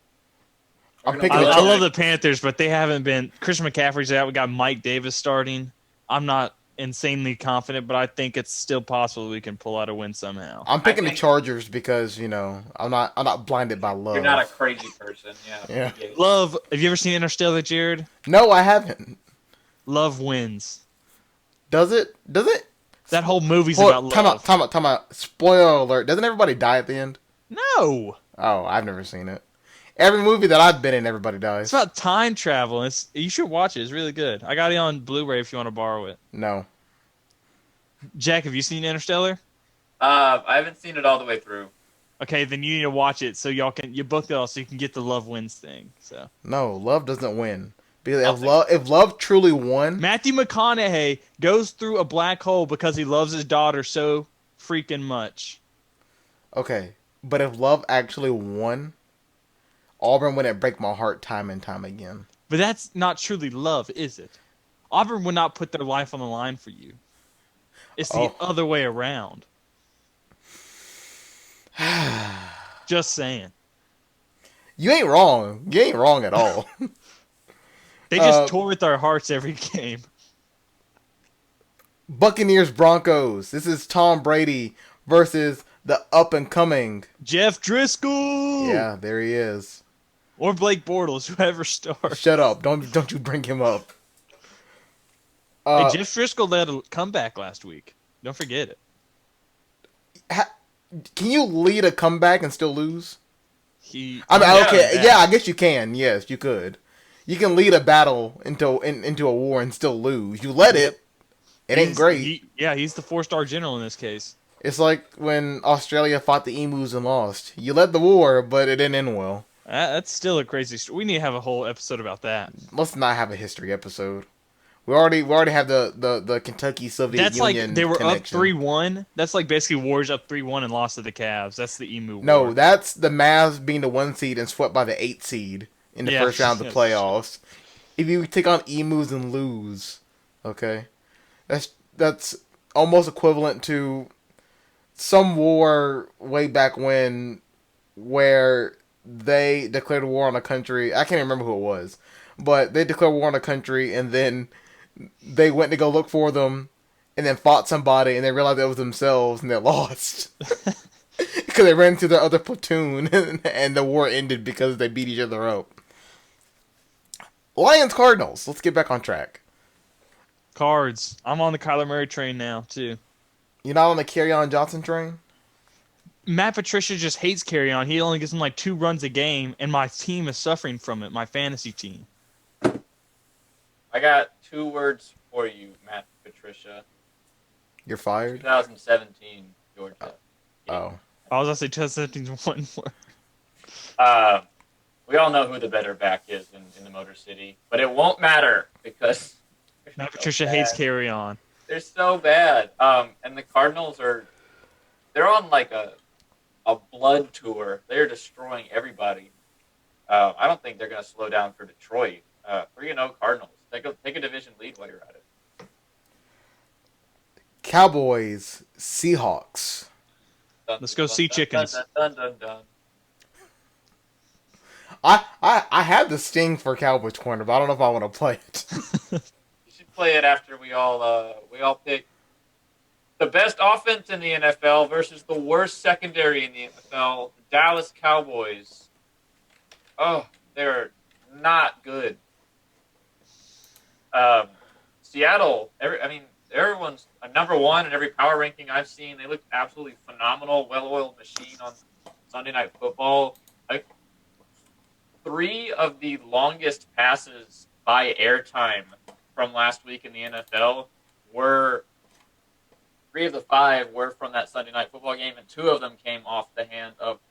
I'm We're picking gonna- I love the Panthers, but they haven't been. Christian McCaffrey's out. We got Mike Davis starting. I'm not insanely confident, but I think it's still possible we can pull out a win somehow. I'm picking the think- Chargers because, I'm not blinded by love. You're not a crazy person. Yeah. Yeah. Love. Have you ever seen Interstellar, Jared? No, I haven't. Love wins. Does it? That whole movie's Hold- about love. Time out. Spoiler alert. Doesn't everybody die at the end? No, Oh, I've never seen it. Every movie that I've been in, everybody dies. it's about time travel. You should watch it. It's really good. I got it on Blu-ray if you want to borrow it. No. Jack, have you seen Interstellar? I haven't seen it all the way through. Okay, then you need to watch it so you both it all so you can get the love wins thing. So No, love doesn't win. Because I'll if love truly won, Matthew McConaughey goes through a black hole because he loves his daughter so freaking much. okay. But if love actually won, Auburn wouldn't break my heart time and time again. But that's not truly love, is it? Auburn would not put their life on the line for you. It's the Oh. other way around. Just saying. You ain't wrong. You ain't wrong at all. They just tour with our hearts every game. Buccaneers Broncos. This is Tom Brady versus the up and coming. Jeff Driscoll! Yeah, there he is. Or Blake Bortles, whoever starts. Shut up. Don't you bring him up. Hey, Jeff Driscoll led a comeback last week. Don't forget it. Can you lead a comeback and still lose? He. I mean, Yeah, okay, yeah. yeah, I guess you can. Yes, you could. You can lead a battle into a war and still lose. You let it. It ain't great. He's the 4-star general in this case. It's like when Australia fought the emus and lost. You led the war, but it didn't end well. That's still a crazy story. We need to have a whole episode about that. Let's not have a history episode. We already have the Kentucky Soviet That's Union like they were connection. up 3-1. That's like basically Warriors up 3-1 and lost to the Cavs. That's the emu war. No, that's the Mavs being the 1 seed and swept by the 8 seed in the Yeah. first round of the playoffs. If you take on emus and lose, okay, that's almost equivalent to some war way back when, where they declared war on a country. I can't even remember who it was, but they declared war on a country, and then they went to go look for them, and then fought somebody, and they realized it was themselves, and they lost. Because they ran into their other platoon, and the war ended because they beat each other up. Lions Cardinals. Let's get back on track. Cards. I'm on the Kyler Murray train now too. You're not on the Kerryon Johnson train? Matt Patricia just hates Kerryon. He only gives him like 2 runs a game, and my team is suffering from it. My fantasy team. I got 2 words for you, Matt Patricia. You're fired? 2017 Georgia. Oh. I was gonna say 2017's one word. We all know who the better back is in the Motor City, but it won't matter because Matt Patricia hates Kerryon. They're so bad. And the Cardinals they're on like a blood tour. They're destroying everybody. I don't think they're going to slow down for Detroit. 3-0 Cardinals. Take a division lead while you're at it. Cowboys, Seahawks. Let's go Sea Chickens. I had the sting for Cowboys corner, but I don't know if I want to play it. You should play it after we all pick the best offense in the NFL versus the worst secondary in the NFL, the Dallas Cowboys. Oh, they're not good. Seattle, everyone's number 1 in every power ranking I've seen. They look absolutely phenomenal, well-oiled machine on Sunday Night Football. 3 of the longest passes by airtime from last week in the NFL were 3 of the 5 were from that Sunday Night Football game, and 2 of them came off the hand of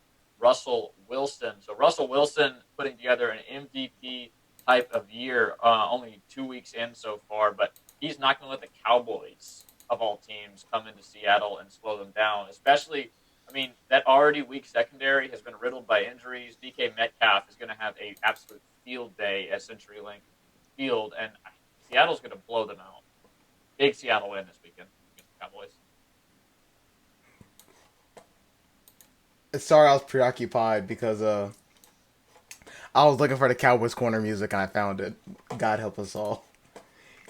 Russell Wilson. So Russell Wilson putting together an MVP type of year, only 2 weeks in so far, but he's not going to let the Cowboys, of all teams, come into Seattle and slow them down. Especially, that already weak secondary has been riddled by injuries. DK Metcalf is going to have an absolute field day at CenturyLink Field, and Seattle's going to blow them out. Big Seattle win this weekend against the Cowboys. Sorry, I was preoccupied because I was looking for the Cowboys corner music and I found it. God help us all.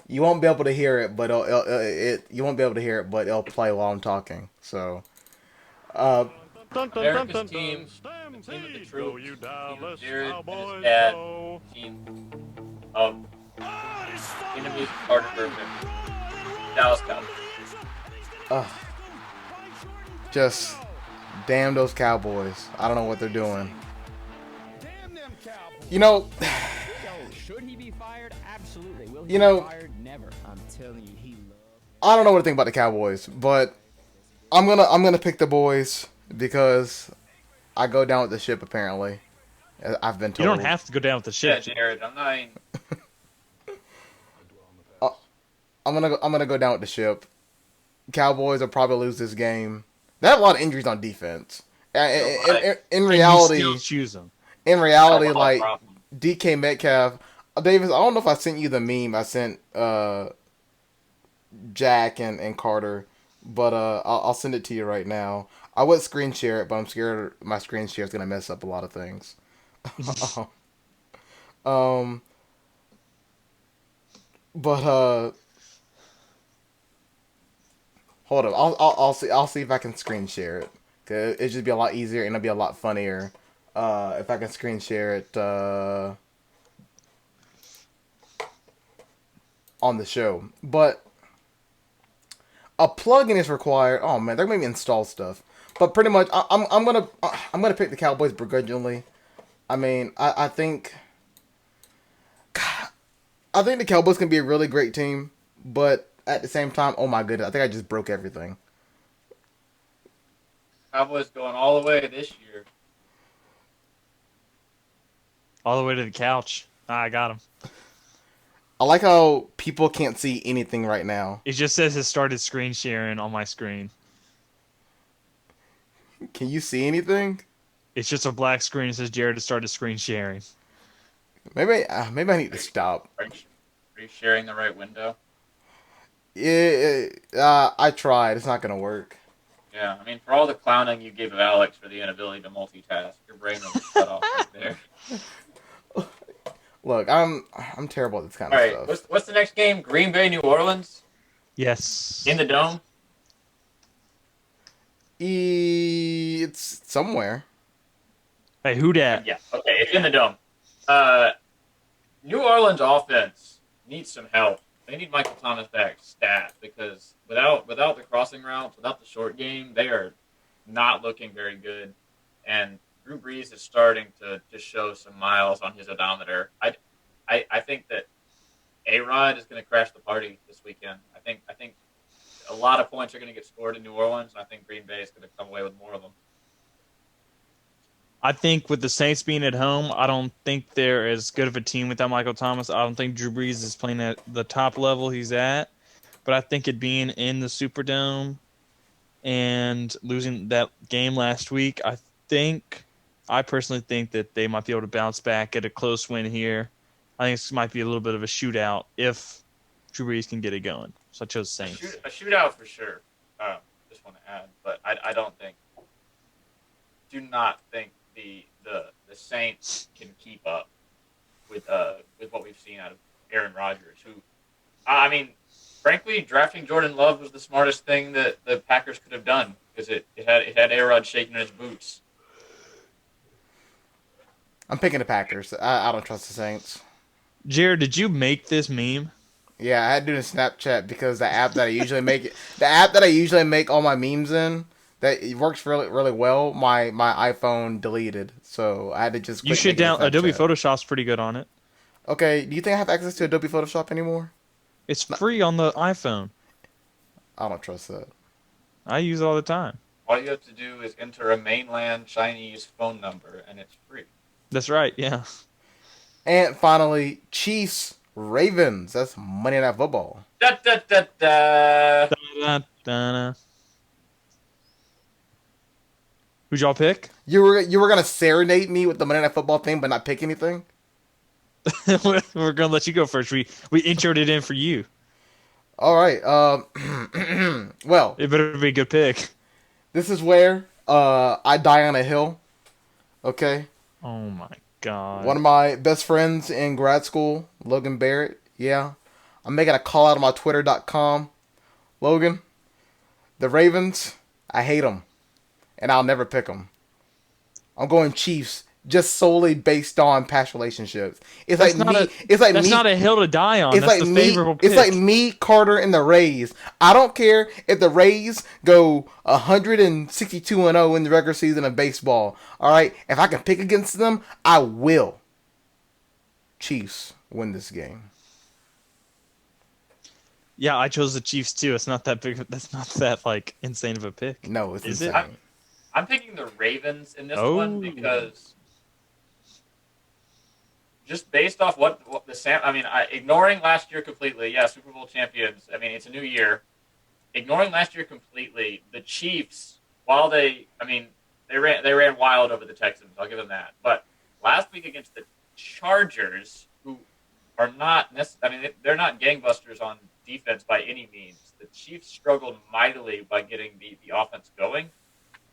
You won't be able to hear it, but it'll play while I'm talking. So, America's team, the team of the troops, the team of Jared and his dad, the team of enemies of Carter Burton, Dallas Cowboys. just damn those Cowboys. I don't know what they're doing. You know, should he be fired? Absolutely. Will he be fired? Never. I'm telling you, he loves. I don't know what to think about the Cowboys, but I'm gonna pick the boys because I go down with the ship. Apparently, I've been told. You don't have to go down with the ship. Yeah, Jared, I'm not. I'm gonna go down with the ship. Cowboys will probably lose this game. They have a lot of injuries on defense. In reality, you still choose them. In reality, like DK Metcalf, Davis. I don't know if I sent you the meme. I sent Jack and Carter, but I'll send it to you right now. I would screen share it, but I'm scared my screen share is gonna mess up a lot of things. But hold up. I'll see if I can screen share it. Cause it'd just be a lot easier and it'll be a lot funnier if I can screen share it on the show. But a plugin is required. Oh man, they're gonna make me install stuff. But pretty much, I'm gonna pick the Cowboys begrudgingly. I think the Cowboys can be a really great team, but at the same time, oh my goodness, I think I just broke everything. Cowboys going all the way this year. All the way to the couch. I got him. I like how people can't see anything right now. It just says it started screen sharing on my screen. Can you see anything? It's just a black screen. It says Jared has started screen sharing. Maybe I need to stop. Are you sharing the right window? Yeah, I tried. It's not gonna work. Yeah, for all the clowning you gave of Alex for the inability to multitask, your brain will be cut off right there. Look, I'm terrible at this kind All of right, stuff. what's the next game? Green Bay, New Orleans Yes. in the dome. It's somewhere. Hey, who dat? Yeah, okay, it's in the dome. New Orleans offense needs some help. They need Michael Thomas back stat because without the crossing routes, without the short game, they are not looking very good. And Drew Brees is starting to show some miles on his odometer. I think that A-Rod is going to crash the party this weekend. I think a lot of points are going to get scored in New Orleans. And I think Green Bay is going to come away with more of them. I think with the Saints being at home, I don't think they're as good of a team without Michael Thomas. I don't think Drew Brees is playing at the top level he's at. But I think it being in the Superdome and losing that game last week, I personally think that they might be able to bounce back, get a close win here. I think this might be a little bit of a shootout if Drew Brees can get it going. So I chose Saints. A shootout for sure. Just want to add, but I don't think. Do not think the Saints can keep up with what we've seen out of Aaron Rodgers. Who, I mean, frankly, drafting Jordan Love was the smartest thing that the Packers could have done because it had A-Rod shaking in his boots. I'm picking the Packers. I don't trust the Saints. Jared, did you make this meme? Yeah, I had to do it in Snapchat because the app that I usually make all my memes in, that it works really really well. My iPhone deleted, so I had to just. You should Adobe Photoshop's pretty good on it. Okay, do you think I have access to Adobe Photoshop anymore? It's free on the iPhone. I don't trust that. I use it all the time. All you have to do is enter a mainland Chinese phone number, and it's free. That's right, yeah. And finally, Chiefs Ravens. That's Monday Night Football. Da, da, da, da. Da-da-da-da. Who'd y'all pick? You were gonna serenade me with the Monday Night Football thing, but not pick anything. We're gonna let you go first. We introed it in for you. All right. Well, It better be a good pick. this is where I die on a hill. Okay. Oh my god. One of my best friends in grad school, Logan Barrett. Yeah. I'm making a call out on my Twitter.com. Logan, the Ravens, I hate them. And I'll never pick them. I'm going Chiefs just solely based on past relationships. It's That's like not me. a- It's like That's me. not a hill to die on. It's That's like the me. favorable pick. It's like me, Carter, and the Rays. I don't care if the Rays go 162-0 in the regular season of baseball. All right, if I can pick against them, I will. Chiefs win this game. Yeah, I chose the Chiefs too. It's not that big. That's not that like insane of a pick. No, it's Is it? insane. I'm picking the Ravens in this Oh. one because just based off what the Sam. I mean, ignoring last year completely. Yeah, Super Bowl champions. I mean, it's a new year. Ignoring last year completely, the Chiefs, while they ran wild over the Texans. I'll give them that. But last week against the Chargers, who are not they're not gangbusters on defense by any means. The Chiefs struggled mightily by getting the offense going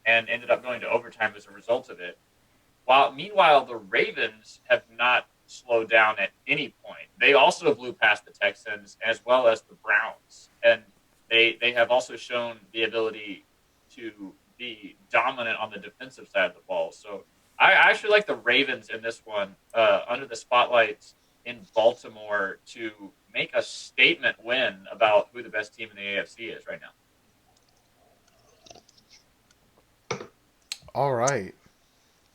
and ended up going to overtime as a result of it. Meanwhile, the Ravens have not slowed down at any point. They also blew past the Texans as well as the Browns. And they have also shown the ability to be dominant on the defensive side of the ball. So I actually like the Ravens in this one under the spotlight in Baltimore to make a statement win about who the best team in the AFC is right now. All right.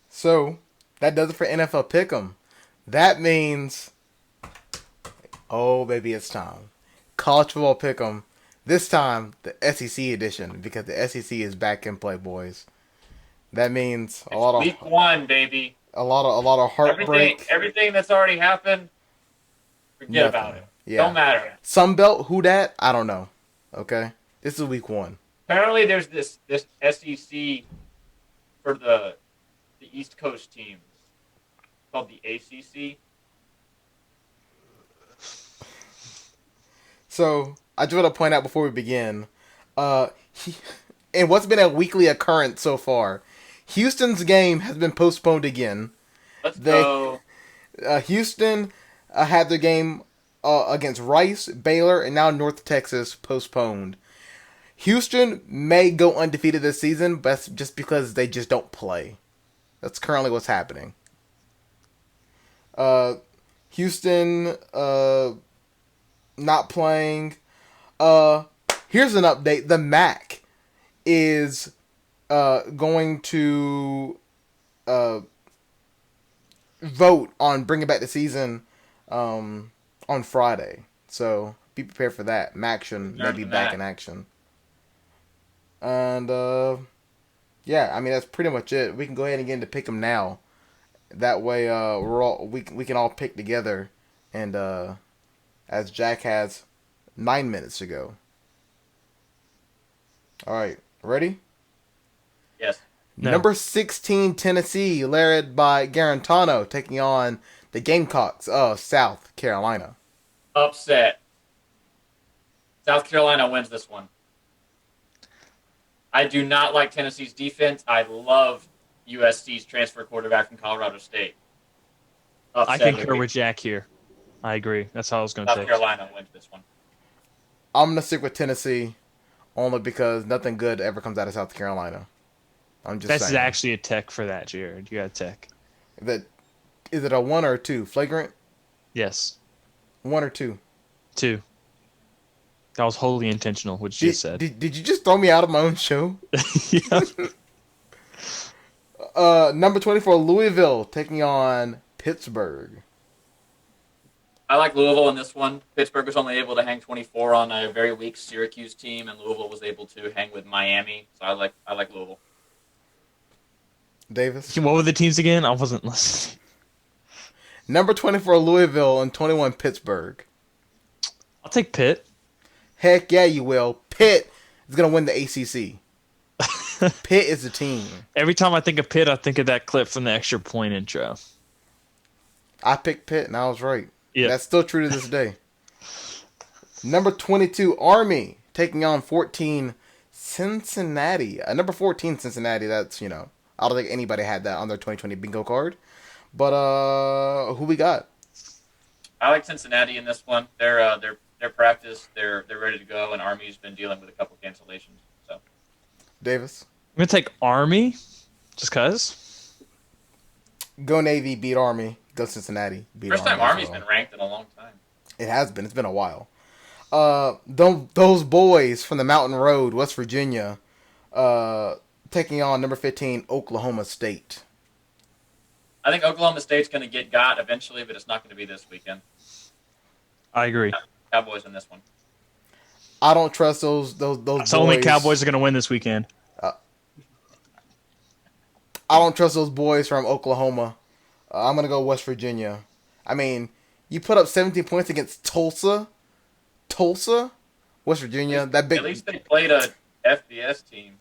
So that does it for NFL Pick'em. That means, oh baby, it's time. College football Pick'em. This time the SEC edition because the SEC is back in play, boys. That means Week 1, baby. a lot of heartbreak. Everything that's already happened, forget Nothing. about it. Yeah. Don't matter. Sunbelt, who dat? I don't know. Okay, this is week 1. Apparently, there's this SEC for the East Coast teams called the ACC. So I just want to point out before we begin, and what's been a weekly occurrence so far, Houston's game has been postponed again. Let's go. Houston had their game against Rice, Baylor, and now North Texas postponed. Houston may go undefeated this season, but that's just because they just don't play. That's currently what's happening. Houston not playing. Here's an update. The MAC is going to vote on bringing back the season on Friday. So be prepared for that. MACtion may be back in action. And yeah, I mean that's pretty much it. We can go ahead and get into pick 'em now. That way, we can all pick together, and as Jack has 9 minutes to go. All right, ready? Yes. No. Number 16 Tennessee, led by Garantano, taking on the Gamecocks of South Carolina. Upset. South Carolina wins this one. I do not like Tennessee's defense. I love USC's transfer quarterback from Colorado State. I concur with Jack here. I agree. That's how I was going to South say. Carolina wins this one. I'm going to stick with Tennessee only because nothing good ever comes out of South Carolina. I'm just That's saying. actually a tech for that, Jared. You got a tech. Is it a 1 or a 2? Flagrant? Yes. 1 or 2? 2. That was wholly intentional, what you just said. Did you just throw me out of my own show? Yeah. Number 24, Louisville, taking on Pittsburgh. I like Louisville in this one. Pittsburgh was only able to hang 24 on a very weak Syracuse team, and Louisville was able to hang with Miami. So I like Louisville. Davis? What were the teams again? I wasn't listening. Number 24, Louisville, and 21, Pittsburgh. I'll take Pitt. Heck yeah, you will. Pitt is going to win the ACC. Pitt is the team. Every time I think of Pitt, I think of that clip from the Extra Point intro. I picked Pitt, and I was right. Yeah. That's still true to this day. Number 22, Army, taking on 14, Cincinnati. Number 14, Cincinnati, that's, I don't think anybody had that on their 2020 bingo card. But who we got? I like Cincinnati in this one. They're practiced. They're ready to go, and Army's been dealing with a couple cancellations. So, Davis? I'm going to take Army, just because. Go Navy, beat Army. Go Cincinnati, beat first time Army. Army's been ranked in a long time. It has been. It's been a while. Those boys from the Mountain Road, West Virginia, taking on number 15, Oklahoma State. I think Oklahoma State's going to got eventually, but it's not going to be this weekend. I agree. Cowboys in this one. I don't trust those boys. So only Cowboys are going to win this weekend. I don't trust those boys from Oklahoma. I'm going to go West Virginia. I mean, you put up 17 points against Tulsa, West Virginia. That big. At least they played a FBS team.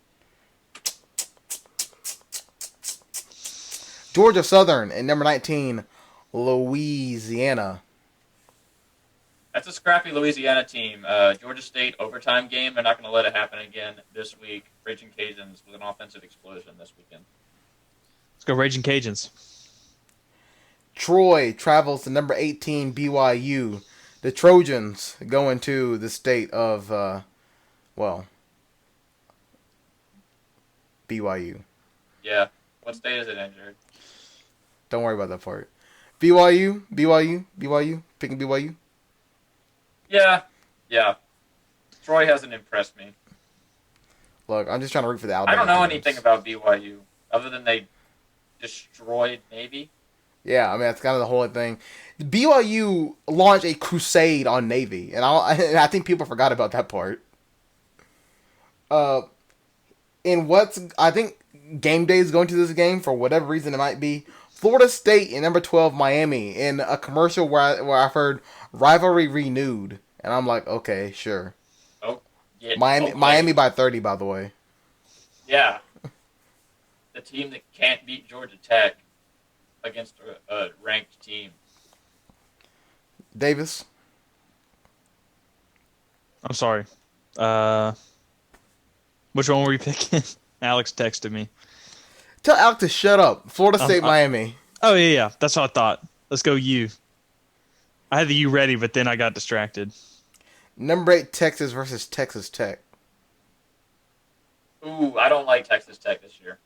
Georgia Southern and number 19, Louisiana. That's a scrappy Louisiana team. Georgia State overtime game. They're not going to let it happen again this week. Raging Cajuns with an offensive explosion this weekend. Let's go Raging Cajuns. Troy travels to number 18, BYU. The Trojans go into the state of, BYU. Yeah. What state is it in, Jared? Don't worry about that part. BYU, picking BYU. Yeah. Troy hasn't impressed me. Look, I'm just trying to root for the I Alabama don't know teams. anything about BYU other than they destroyed Navy. Yeah, I mean, that's kind of the whole thing. BYU launched a crusade on Navy, and I think people forgot about that part. I think game day is going to this game for whatever reason it might be. Florida State and number 12 Miami in a commercial where I've heard rivalry renewed, and I'm like, okay, sure. Oh, yeah. Miami by 30, by the way. Yeah. The team that can't beat Georgia Tech against a ranked team. Davis? I'm sorry. Which one were you picking? Alex texted me. Tell Alex to shut up. Florida State, Miami. Oh, yeah. That's what I thought. Let's go you. I had the U ready, but then I got distracted. Number 8 Texas versus Texas Tech. Ooh, I don't like Texas Tech this year.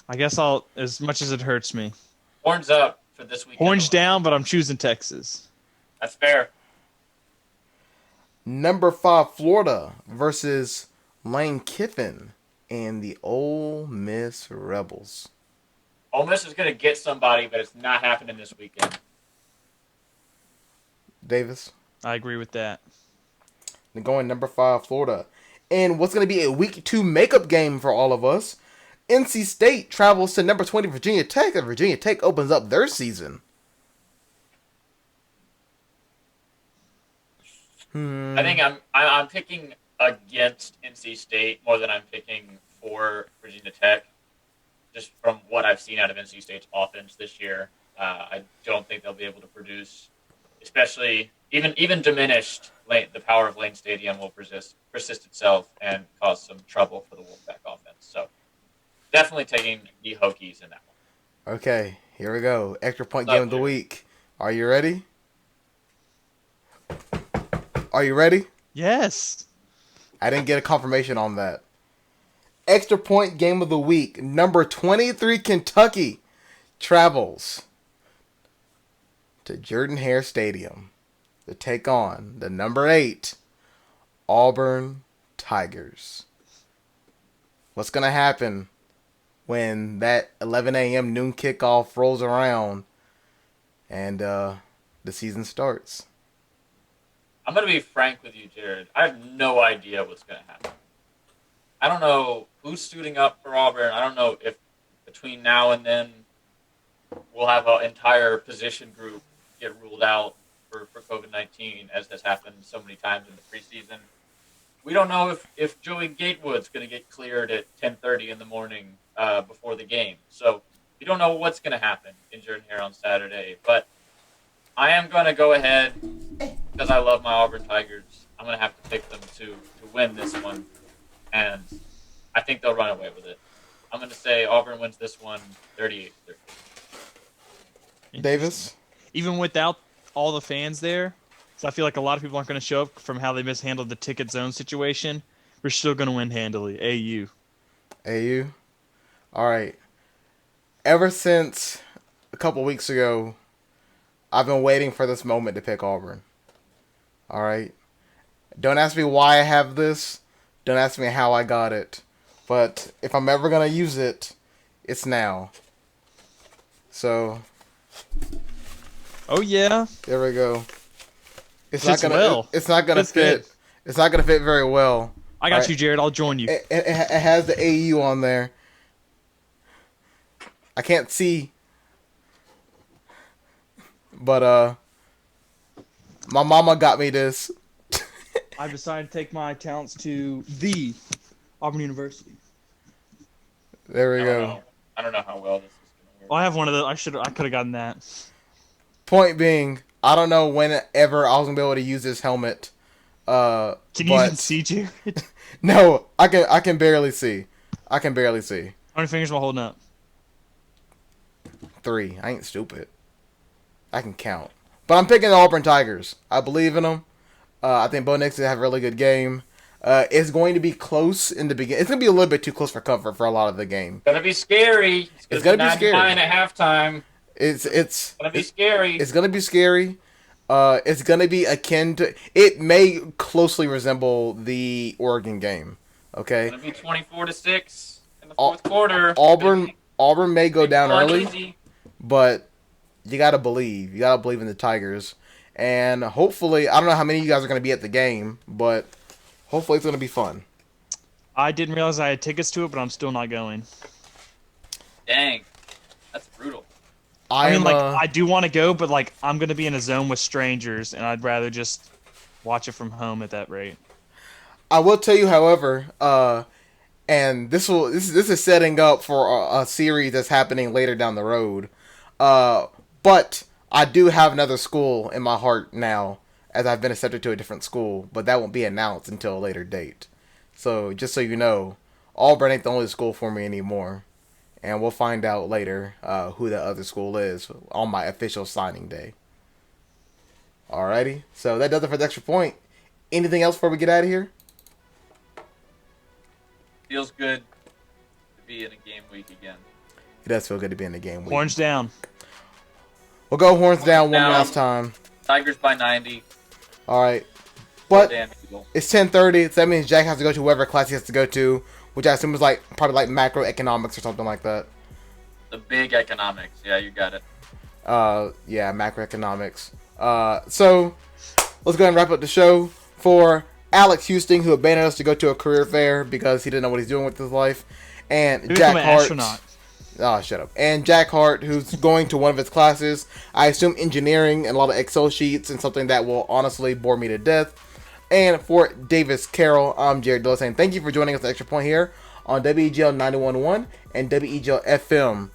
I guess I'll, as much as it hurts me. Horns up for this weekend. Orange down, but I'm choosing Texas. That's fair. Number 5 Florida versus Lane Kiffin and the Ole Miss Rebels. Ole Miss is going to get somebody, but it's not happening this weekend. Davis. I agree with that. They're going number 5 Florida. And what's going to be a week 2 makeup game for all of us. NC State travels to number 20 Virginia Tech, and Virginia Tech opens up their season. I think I'm picking against NC State more than I'm picking for Virginia Tech. Just from what I've seen out of NC State's offense this year, I don't think they'll be able to produce, especially even diminished. The power of Lane Stadium will persist itself and cause some trouble for the Wolfpack offense. So definitely taking the Hokies in that one. Okay, here we go. Extra point game of the week. Are you ready? Are you ready? Yes. I didn't get a confirmation on that. Extra point game of the week. Number 23 Kentucky travels to Jordan-Hare Stadium to take on the number 8 Auburn Tigers. What's going to happen when that 11 a.m. noon kickoff rolls around and the season starts? I'm going to be frank with you, Jared. I have no idea what's going to happen. I don't know who's suiting up for Auburn. I don't know if between now and then we'll have an entire position group get ruled out for COVID-19, as has happened so many times in the preseason. We don't know if Joey Gatewood's going to get cleared at 10:30 in the morning before the game. So we don't know what's going to happen in Jordan-Hare on Saturday. But I am going to go ahead, because I love my Auburn Tigers. I'm going to have to pick them to win this one. And I think they'll run away with it. I'm going to say Auburn wins this one 38-30. Davis? Even without all the fans there, so I feel like a lot of people aren't going to show up from how they mishandled the ticket zone situation. We're still going to win handily. AU. AU? All right. Ever since a couple weeks ago, I've been waiting for this moment to pick Auburn. All right? Don't ask me why I have this. Don't ask me how I got it. But if I'm ever going to use it, it's now. So, Oh, yeah. there we go. It's Fits not gonna. well. It's not gonna Fits good. fit. It's not gonna fit very well. I got you, Jared. I'll join you. It has the AU on there. I can't see, but my mama got me this. I've decided to take my talents to the Auburn University. There we go. I don't know how well this is going to work. Well, I have one of those. I could have gotten that. Point being, I don't know whenever I was gonna be able to use this helmet. Can you even see, Jared? No, I can barely see. I can barely see. How many fingers am I holding up? 3. I ain't stupid. I can count. But I'm picking the Auburn Tigers. I believe in them. I think Bo Nix will have a really good game. It's going to be close in the beginning. It's going to be a little bit too close for comfort for a lot of the game. It's going to be scary. It's going to be scary. 9 at halftime. It's going to be scary. It's going to be scary. It's going to be akin to... It may closely resemble the Oregon game. Okay? It's going to be 24-6 in the fourth quarter. Auburn may go down early, Easy. but you got to believe. You got to believe in the Tigers. And hopefully, I don't know how many of you guys are going to be at the game, but hopefully it's going to be fun. I didn't realize I had tickets to it, but I'm still not going. Dang. That's brutal. I do want to go, but I'm going to be in a zone with strangers, and I'd rather just watch it from home at that rate. I will tell you, however, and this is setting up for a series that's happening later down the road. But I do have another school in my heart now, as I've been accepted to a different school, but that won't be announced until a later date. So just so you know, Auburn ain't the only school for me anymore. And we'll find out later who that other school is on my official signing day. Alrighty. So that does it for the extra point. Anything else before we get out of here? Feels good to be in a game week again. It does feel good to be in the game week. Horns down. We'll go horns down one down. last time. Tigers by 90. Alright. But Damn Eagle. it's 10:30, so that means Jack has to go to whatever class he has to go to, which I assume is probably like macroeconomics or something like that. The big economics. Yeah, you got it. Yeah, macroeconomics. So let's go ahead and wrap up the show. For Alex Houston, who abandoned us to go to a career fair because he didn't know what he's doing with his life, and Maybe Jack become an Hart. astronaut. Oh, shut up. And Jack Hart, who's going to one of his classes. I assume engineering and a lot of Excel sheets and something that will honestly bore me to death. And for Davis Carroll, I'm Jared Dilla saying thank you for joining us at Extra Point here on WEGL 91.1 and WEGLFM.com.